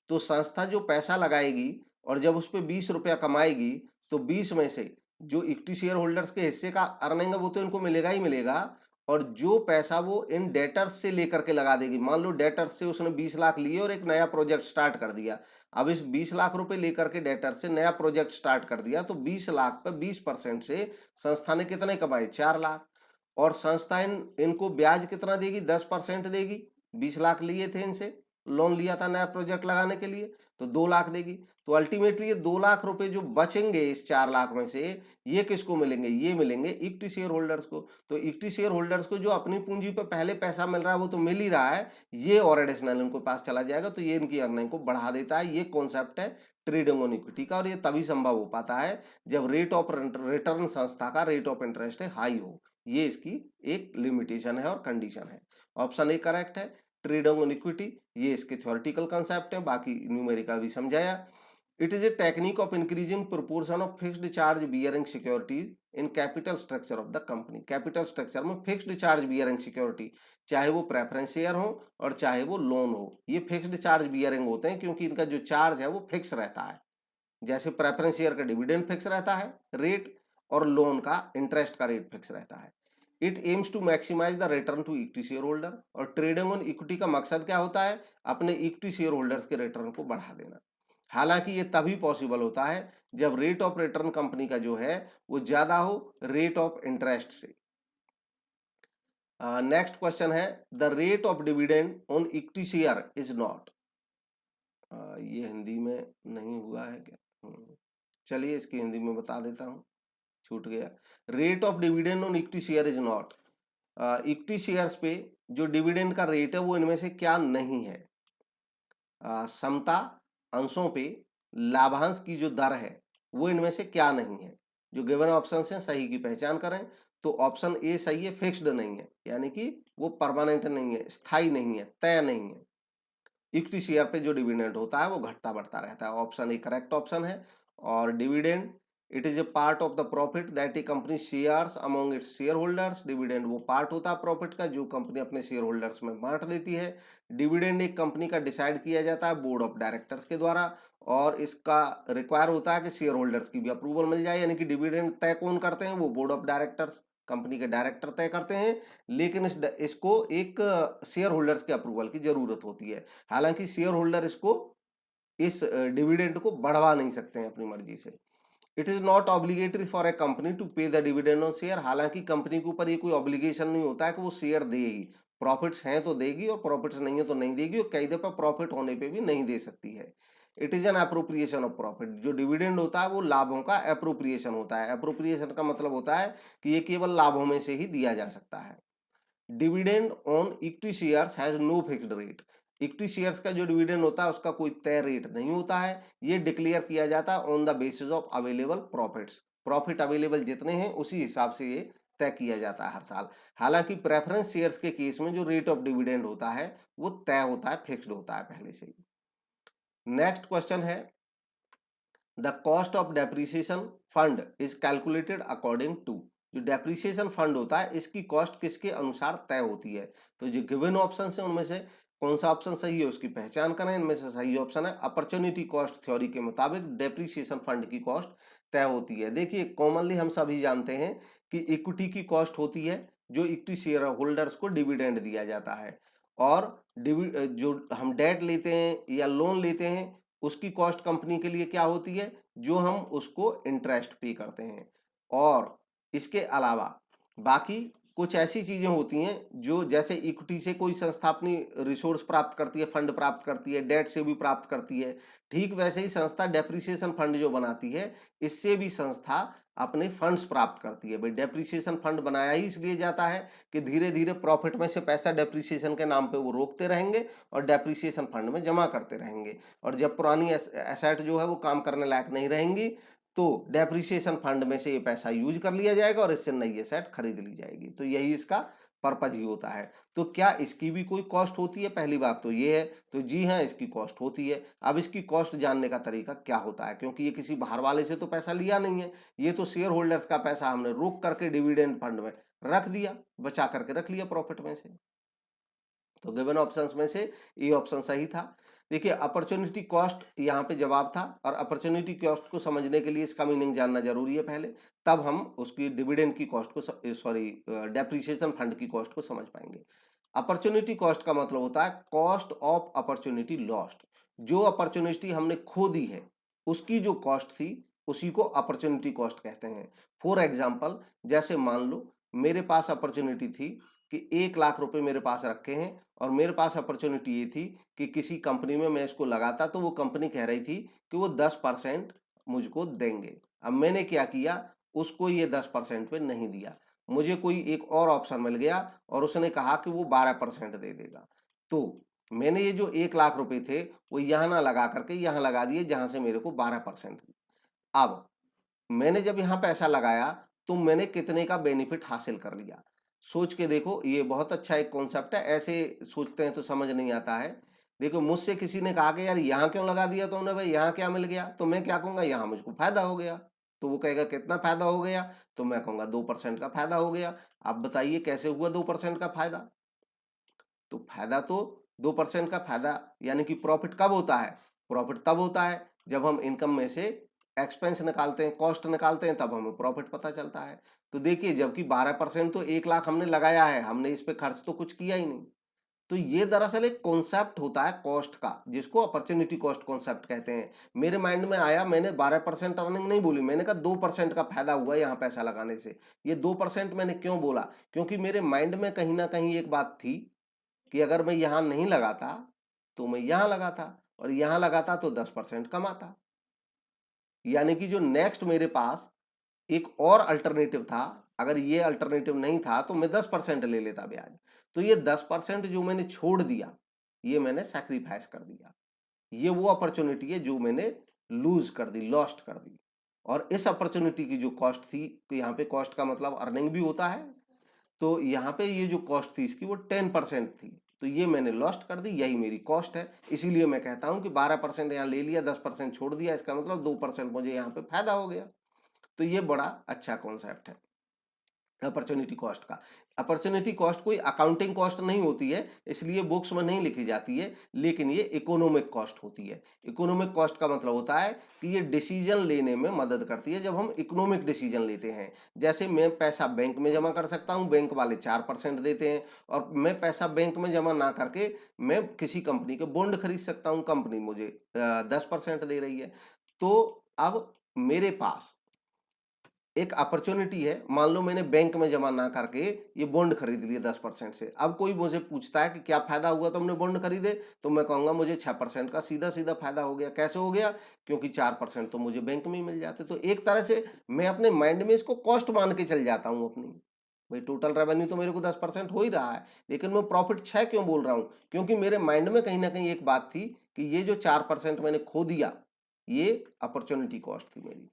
तो संस्था जो पैसा लगाएगी और जब उस पर 20 रुपया कमाएगी तो 20 में से जो इक्विटी शेयर होल्डर्स के हिस्से का अर्निंग है वो तो इनको मिलेगा ही मिलेगा, और जो पैसा वो इन डेटर्स से लेकर के लगा देगी। मान लो डेटर्स से उसने 20 लाख लिए और एक नया प्रोजेक्ट स्टार्ट कर दिया, अब इस 20 लाख रुपए लेकर के डेटर से नया प्रोजेक्ट स्टार्ट कर दिया, तो 20 लाख पर 20% से संस्था ने कितने कमाए, 4 लाख। और संस्था इनको ब्याज कितना देगी, 10% देगी। 20 लाख लिए थे इनसे, लोन लिया था नया प्रोजेक्ट लगाने के लिए, तो 2 लाख देगी। तो अल्टीमेटली ये 2 लाख रुपए जो बचेंगे इस 4 लाख में से, ये किसको मिलेंगे, ये मिलेंगे इक्विटी शेयर होल्डर्स को। तो इक्विटी शेयर होल्डर्स को जो अपनी पूंजी पर पहले पैसा मिल रहा है वो तो मिल ही रहा है, ये और एडिशनल उनको पास चला जाएगा, तो ये इनकी अर्निंग को बढ़ा देता है। ये कॉन्सेप्ट है ट्रेडिंग ऑन इक्विटी का, और ये तभी संभव हो पाता है जब रेट ऑफ रिटर्न संस्था का रेट ऑफ इंटरेस्ट हाई हो। ये इसकी एक लिमिटेशन है और कंडीशन है। ऑप्शन ए करेक्ट है, ट्रेडिंग ऑन इक्विटी। ये इसके थ्योरेटिकल कंसेप्ट है, बाकी न्यूमेरिकल भी समझाया। It is a technique of increasing proportion of fixed charge bearing securities in capital structure of the company. Capital structure में फिक्स्ड चार्ज बियरिंग सिक्योरिटी, चाहे वो प्रेफरेंस शेयर हो और चाहे वो लोन हो, ये फिक्स्ड चार्ज बियरिंग होते हैं क्योंकि इनका जो चार्ज है वो फिक्स रहता है। जैसे प्रेफरेंस शेयर का डिविडेंड फिक्स रहता है रेट, और लोन का इंटरेस्ट का रेट फिक्स रहता है। It aims to maximise the return to equity share holder, और ट्रेडिंग ऑन इक्विटी का मकसद क्या होता है, अपने इक्विटी शेयर होल्डर्स के रिटर्न को बढ़ा देना। हालांकि ये तभी पॉसिबल होता है जब रेट ऑफ रिटर्न कंपनी का जो है वो ज्यादा हो रेट ऑफ इंटरेस्ट से। नेक्स्ट क्वेश्चन है, the rate of dividend on equity share is not, ये हिंदी में नहीं हुआ है क्या, चलिए इसकी हिंदी में बता देता हूँ, छूट गया। Rate of dividend on equity share is not, equity shares पे जो डिविडेंड का रेट है वो इनमें से क्या नहीं है। समता अंशों पे लाभांश की जो दर है वो इनमें से क्या नहीं है। जो गिवन ऑप्शन हैं सही की पहचान करें। तो ऑप्शन ए सही है, फिक्स्ड नहीं है, यानी कि वो परमानेंट नहीं है, स्थायी नहीं है, तय नहीं है। इक्विटी शेयर पे जो डिविडेंड होता है वो घटता बढ़ता रहता है। ऑप्शन ए करेक्ट ऑप्शन है। और dividend, it is a part of the profit that A company shares among its share holders. Dividend वो पार्ट होता है प्रॉफिट का जो कंपनी अपने शेयर होल्डर्स में बांट देती है। डिविडेंड एक कंपनी का डिसाइड किया जाता है बोर्ड ऑफ डायरेक्टर्स के द्वारा, और इसका रिक्वायर होता है कि शेयर होल्डर्स की भी अप्रूवल मिल जाए, यानी कि डिविडेंड तय कौन करते हैं, वो बोर्ड ऑफ डायरेक्टर्स कंपनी के डायरेक्टर तय करते हैं। लेकिन इसको एक शेयर होल्डर्स के अप्रूवल की जरूरत होती है। हालांकि शेयर होल्डर इसको इस डिविडेंड को बढ़वा नहीं सकते हैं अपनी मर्जी से। It is not obligatory for a company to pay the dividend on share. हालांकि कंपनी के ऊपर ये कोई ऑब्लिगेशन नहीं होता है कि वो शेयर देगी। प्रॉफिट्स हैं तो देगी और प्रॉफिट्स नहीं है तो नहीं देगी, और कई दफा प्रॉफिट होने पे भी नहीं दे सकती है। It is an appropriation of profit. जो डिविडेंड होता है वो लाभों का अप्रोप्रिएशन होता है। अप्रोप्रिएशन का मतलब होता है कि ये केवल लाभों में से ही दिया जा सकता है। Dividend on equity shares has no fixed rate. Equity shares का जो डिविडेंड होता है उसका कोई तय रेट नहीं होता है। ये डिक्लेयर किया जाता है on the basis of available profits. Profit available जितने हैं उसी हिसाब से ये तय किया जाता है हर साल। हालांकि प्रेफरेंस शेयर्स के केस में जो रेट ऑफ डिविडेंड होता है वो तय होता है, फिक्स्ड होता है पहले से ही। नेक्स्ट क्वेश्चन है, the cost of depreciation fund is calculated according to. जो डेप्रिसिएशन फंड होता है इसकी कॉस्ट किसके अनुसार तय होती है। तो जो गिवन ऑप्शन है उनमें से कौन सा ऑप्शन सही है उसकी पहचान करें। इनमें से सही ऑप्शन है अपॉर्चुनिटी कॉस्ट थ्योरी के मुताबिक डेप्रिसिएशन फंड की कॉस्ट तय होती है। देखिए कॉमनली हम सभी जानते हैं कि इक्विटी की कॉस्ट होती है जो इक्विटी शेयर होल्डर्स को डिविडेंड दिया जाता है, और जो हम डेट लेते हैं या लोन लेते हैं उसकी कॉस्ट कंपनी के लिए क्या होती है, जो हम उसको इंटरेस्ट पे करते हैं। और इसके अलावा बाकी कुछ ऐसी चीजें होती हैं जो जैसे इक्विटी से कोई संस्था अपनी रिसोर्स प्राप्त करती है, फंड प्राप्त करती है, डेट से भी प्राप्त करती है, ठीक वैसे ही संस्था डेप्रिसिएशन फंड जो बनाती है इससे भी संस्था अपने फंड्स प्राप्त करती है। भाई डेप्रिसिएशन फंड बनाया ही इसलिए जाता है कि धीरे धीरे प्रॉफिट में से पैसा डेप्रिसिएशन के नाम पे वो रोकते रहेंगे और डेप्रिसिएशन फंड में जमा करते रहेंगे, और जब पुरानी एसेट जो है वो काम करने लायक नहीं रहेंगी तो डेप्रिसिएशन फंड में से ये पैसा यूज कर लिया जाएगा और इससे नई एसेट खरीद ली जाएगी। तो यही इसका पर्पज ही होता है। तो क्या इसकी भी कोई कॉस्ट होती है, पहली बात तो ये है। तो जी हाँ, इसकी कॉस्ट होती है। अब इसकी कॉस्ट जानने का तरीका क्या होता है, क्योंकि ये किसी बाहर वाले से तो पैसा लिया नहीं है, ये तो शेयर होल्डर्स का पैसा हमने रोक करके डिविडेंड फंड में रख दिया, बचा करके रख लिया प्रॉफिट में से। तो गिवन ऑप्शंस में से ए ऑप्शन सही था। देखिए अपॉर्चुनिटी कॉस्ट यहाँ पे जवाब था, और अपॉर्चुनिटी कॉस्ट को समझने के लिए इसका मीनिंग जानना जरूरी है पहले, तब हम उसकी डिविडेंड की कॉस्ट को सॉरी डेप्रिसिएशन फंड की कॉस्ट को समझ पाएंगे। अपॉर्चुनिटी कॉस्ट का मतलब होता है कॉस्ट ऑफ अपॉर्चुनिटी लॉस्ट। जो अपॉर्चुनिटी हमने खो दी है उसकी जो कॉस्ट थी उसी को अपॉर्चुनिटी कॉस्ट कहते हैं। फॉर एग्जाम्पल, जैसे मान लो मेरे पास अपॉर्चुनिटी थी कि 1 लाख रुपए मेरे पास रखे हैं, और मेरे पास अपॉर्चुनिटी ये थी कि किसी कंपनी में मैं इसको लगाता तो वो कंपनी कह रही थी कि वो 10% मुझको देंगे। अब मैंने क्या किया, उसको ये 10% पे नहीं दिया, मुझे कोई एक और ऑप्शन मिल गया और उसने कहा कि वो 12% दे देगा। तो मैंने ये जो 1 लाख रुपए थे वो यहां ना लगा करके यहां लगा दिए जहां से मेरे को 12%। अब मैंने जब यहां पैसा लगाया तो मैंने कितने का बेनिफिट हासिल कर लिया। सोच के देखो, ये बहुत अच्छा एक कॉन्सेप्ट है, ऐसे सोचते हैं तो समझ नहीं आता है। देखो मुझसे किसी ने कहा कि यार यहाँ क्यों लगा दिया तुमने, भाई यहाँ क्या मिल गया, तो मैं क्या कहूंगा यहाँ मुझको फायदा हो गया। तो वो कहेगा कितना फायदा हो गया, तो मैं कहूंगा 2% का फायदा हो गया। आप बताइए कैसे हुआ 2% का फायदा। तो फायदा तो 2% का फायदा, यानी कि प्रॉफिट कब होता है, प्रॉफिट तब होता है जब हम इनकम में से एक्सपेंस निकालते हैं, कॉस्ट निकालते हैं, तब हमें प्रॉफिट पता चलता है। तो देखिए जबकि 12% तो 1 लाख हमने लगाया है, हमने इस पे खर्च तो कुछ किया ही नहीं। तो ये दरअसल एक कॉन्सेप्ट होता है कॉस्ट का, जिसको अपॉर्चुनिटी कॉस्ट कॉन्सेप्ट कहते हैं। मेरे माइंड में आया, मैंने 12% अर्निंग नहीं बोली, मैंने कहा 2% का फायदा हुआ यहाँ पैसा लगाने से। ये 2% मैंने क्यों बोला, क्योंकि मेरे माइंड में कहीं ना कहीं एक बात थी कि अगर मैं यहां नहीं लगाता तो मैं यहां लगाता, और यहां लगाता तो 10% कमाता। यानी कि जो नेक्स्ट मेरे पास एक और अल्टरनेटिव था, अगर ये अल्टरनेटिव नहीं था तो मैं 10% ले लेता ब्याज। तो ये 10% जो मैंने छोड़ दिया, ये मैंने सैक्रिफाइस कर दिया। ये वो अपॉर्चुनिटी है जो मैंने लूज कर दी, लॉस्ट कर दी। और इस अपॉर्चुनिटी की जो कॉस्ट थी, तो यहाँ पे कॉस्ट का मतलब अर्निंग भी होता है, तो यहाँ पे ये जो कॉस्ट थी इसकी वो 10% थी, तो ये मैंने लॉस्ट कर दी, यही मेरी कॉस्ट है। इसीलिए मैं कहता हूँ कि 12% यहाँ ले लिया, 10% छोड़ दिया, इसका मतलब 2% मुझे यहाँ पे फायदा हो गया। तो ये बड़ा अच्छा कॉन्सेप्ट है अपॉर्चुनिटी कॉस्ट का। अपॉर्चुनिटी कॉस्ट कोई अकाउंटिंग कॉस्ट नहीं होती है, इसलिए बुक्स में नहीं लिखी जाती है, लेकिन ये इकोनॉमिक कॉस्ट होती है। इकोनॉमिक कॉस्ट का मतलब होता है कि ये डिसीजन लेने में मदद करती है, जब हम इकोनॉमिक डिसीजन लेते हैं। जैसे मैं पैसा बैंक में जमा कर सकता हूं, बैंक वाले 4% देते हैं, और मैं पैसा बैंक में जमा ना करके मैं किसी कंपनी के बॉन्ड खरीद सकता हूं, कंपनी मुझे 10% दे रही है। तो अब मेरे पास एक अपॉर्चुनिटी है, मान लो मैंने बैंक में जमा ना करके ये बॉन्ड खरीद लिए 10% से। अब कोई मुझे पूछता है कि क्या फायदा हुआ तुमने बॉन्ड खरीदे, तो मैं कहूंगा मुझे 6% का सीधा सीधा फायदा हो गया। कैसे हो गया? क्योंकि 4% तो मुझे बैंक में ही मिल जाते। तो एक तरह से मैं अपने माइंड में इसको कॉस्ट मान के चल जाता हूं अपनी। भाई टोटल रेवेन्यू तो मेरे को 10% हो ही रहा है, लेकिन मैं प्रॉफिट 6 क्यों बोल रहा हूं? क्योंकि मेरे माइंड में कहीं ना कहीं एक बात थी कि ये जो 4% मैंने खो दिया, ये अपॉर्चुनिटी कॉस्ट थी मेरी।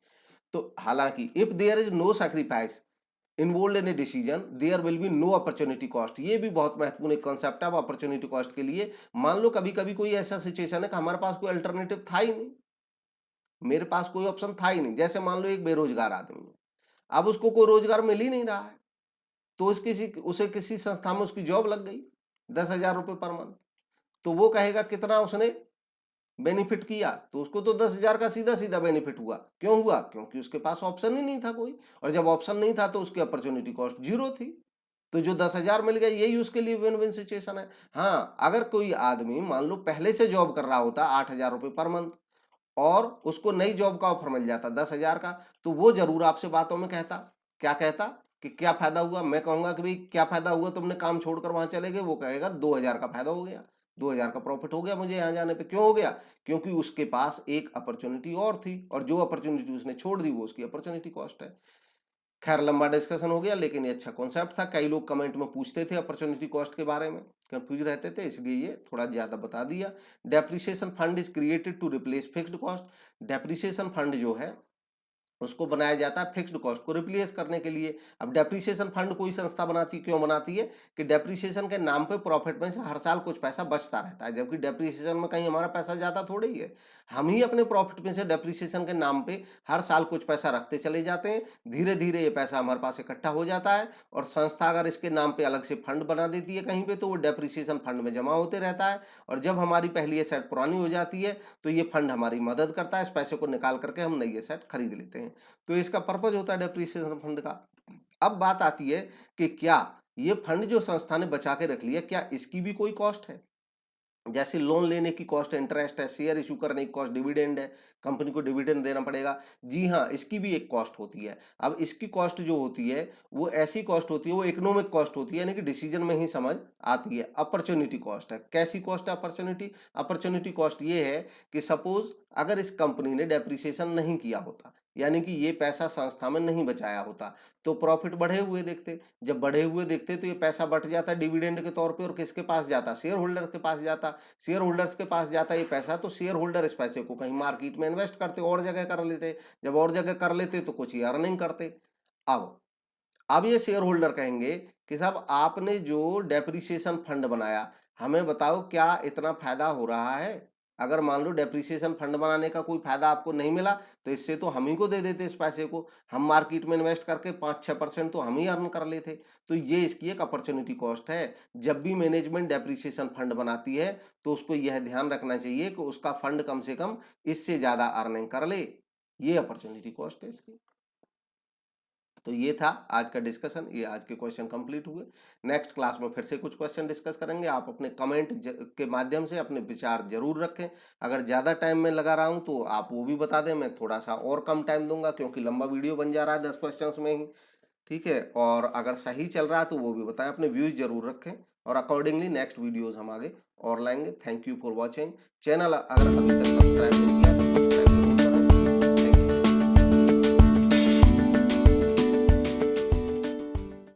तो हालांकि if there is no sacrifice involve in a decision, there will be no opportunity cost. ये भी बहुत महत्वपूर्ण एक कॉन्सेप्ट है अपॉर्चुनिटी कॉस्ट के लिए। मान लो कभी कभी कोई ऐसा सिचुएशन है कि हमारे पास कोई अल्टरनेटिव था ही नहीं, मेरे पास कोई ऑप्शन था ही नहीं। जैसे मान लो एक बेरोजगार आदमी है, अब उसको कोई रोजगार मिल ही नहीं रहा है, तो उसे किसी संस्था में उसकी जॉब लग गई 10,000 रुपये पर मंथ, तो वो कहेगा कितना उसने बेनिफिट किया, तो उसको तो 10,000 का सीधा सीधा बेनिफिट हुआ। क्यों हुआ? क्योंकि उसके पास ऑप्शन ही नहीं था कोई, और जब ऑप्शन नहीं था तो उसकी अपॉर्चुनिटी कॉस्ट 0 थी। तो जो 10,000 मिल गया, यही उसके लिए विन विन सिचुएशन है। हाँ, अगर कोई आदमी मान लो पहले से जॉब कर रहा होता 8,000 रुपये पर मंथ, और उसको नई जॉब का ऑफर मिल जाता 10,000 का, तो वो जरूर आपसे बातों में कहता, क्या कहता कि क्या फायदा हुआ? मैं कहूंगा कि भाई क्या फायदा हुआ, तुमने काम छोड़कर वहां चले गए। वो कहेगा 2,000 का फायदा हो गया, 2,000 का प्रॉफिट हो गया मुझे यहाँ जाने पे। क्यों हो गया? क्योंकि उसके पास एक अपॉर्चुनिटी और थी, और जो अपॉर्चुनिटी उसने छोड़ दी वो उसकी अपॉर्चुनिटी कॉस्ट है। खैर लंबा डिस्कशन हो गया, लेकिन ये अच्छा कॉन्सेप्ट था। कई लोग कमेंट में पूछते थे अपॉर्चुनिटी कॉस्ट के बारे में, कंफ्यूज रहते थे, इसलिए ये थोड़ा ज्यादा बता दिया। Depreciation fund is created to replace fixed cost. Depreciation fund जो है उसको बनाया जाता है फिक्स्ड कॉस्ट को रिप्लेस करने के लिए। अब डेप्रिसिएशन फंड कोई संस्था बनाती, क्यों बनाती है? कि डेप्रिसिएशन के नाम पे प्रॉफिट में से हर साल कुछ पैसा बचता रहता है, जबकि डेप्रिसिएशन में कहीं हमारा पैसा जाता थोड़ी ही है। हम ही अपने प्रॉफिट में से डेप्रिसिएशन के नाम पे हर साल कुछ पैसा रखते चले जाते हैं, धीरे धीरे ये पैसा हमारे पास इकट्ठा हो जाता है, और संस्था अगर इसके नाम पे अलग से फंड बना देती है कहीं पे, तो वो डेप्रिसिएशन फंड में जमा होते रहता है। और जब हमारी पहली एसेट पुरानी हो जाती है, तो ये फंड हमारी मदद करता है, इस पैसे को निकाल करके हम नई एसेट खरीद लेते हैं। तो इसका पर्पज होता है डेप्रिसिएशन फंड का। अब बात आती है कि क्या ये फंड जो संस्था ने बचा के रख लिया, क्या इसकी भी कोई कॉस्ट है? जैसे लोन लेने की कॉस्ट इंटरेस्ट है, शेयर इशू करने की कॉस्ट डिविडेंड है, कंपनी को डिविडेंड देना पड़ेगा। जी हाँ, इसकी भी एक कॉस्ट होती है। अब इसकी कॉस्ट जो होती है वो ऐसी कॉस्ट होती है, वो इकोनॉमिक कॉस्ट होती है, यानी कि डिसीजन में ही समझ आती है। अपॉर्चुनिटी कॉस्ट है। कैसी कॉस्ट है अपॉर्चुनिटी? अपॉर्चुनिटी कॉस्ट ये है कि सपोज अगर इस कंपनी ने डेप्रिसिएशन नहीं किया होता, यानी कि ये पैसा संस्था में नहीं बचाया होता, तो प्रॉफिट बढ़े हुए देखते। जब बढ़े हुए देखते तो ये पैसा बढ़ जाता डिविडेंड के तौर पे, और किसके पास जाता? शेयर होल्डर के पास जाता। शेयर होल्डर्स के पास जाता ये पैसा, तो शेयर होल्डर इस पैसे को कहीं मार्केट में इन्वेस्ट करते, और जगह कर लेते। जब और जगह कर लेते तो कुछ अर्निंग करते। अब ये शेयर होल्डर कहेंगे कि साहब आपने जो डेप्रिसिएशन फंड बनाया, हमें बताओ क्या इतना फायदा हो रहा है? अगर मान लो डेप्रिसिएशन फंड बनाने का कोई फायदा आपको नहीं मिला, तो इससे तो हम ही को दे देते इस पैसे को, हम मार्केट में इन्वेस्ट करके 5-6% तो हम ही अर्न कर लेते। तो ये इसकी एक अपॉर्चुनिटी कॉस्ट है। जब भी मैनेजमेंट डेप्रिसिएशन फंड बनाती है, तो उसको यह ध्यान रखना चाहिए कि उसका फंड कम से कम इससे ज्यादा अर्निंग कर ले। ये अपॉर्चुनिटी कॉस्ट है इसकी। तो ये था आज का डिस्कशन, ये आज के क्वेश्चन कंप्लीट हुए। नेक्स्ट क्लास में फिर से कुछ क्वेश्चन डिस्कस करेंगे। आप अपने कमेंट के माध्यम से अपने विचार जरूर रखें। अगर ज़्यादा टाइम में लगा रहा हूं तो आप वो भी बता दें, मैं थोड़ा सा और कम टाइम दूंगा, क्योंकि लंबा वीडियो बन जा रहा है 10 क्वेश्चन में ही। ठीक है, और अगर सही चल रहा है तो वो भी बताएं, अपने व्यूज जरूर रखें, और अकॉर्डिंगली नेक्स्ट वीडियोज हम आगे और लाएंगे। Thank you for watching. Channel अगर अभी तक सब्सक्राइब नहीं किया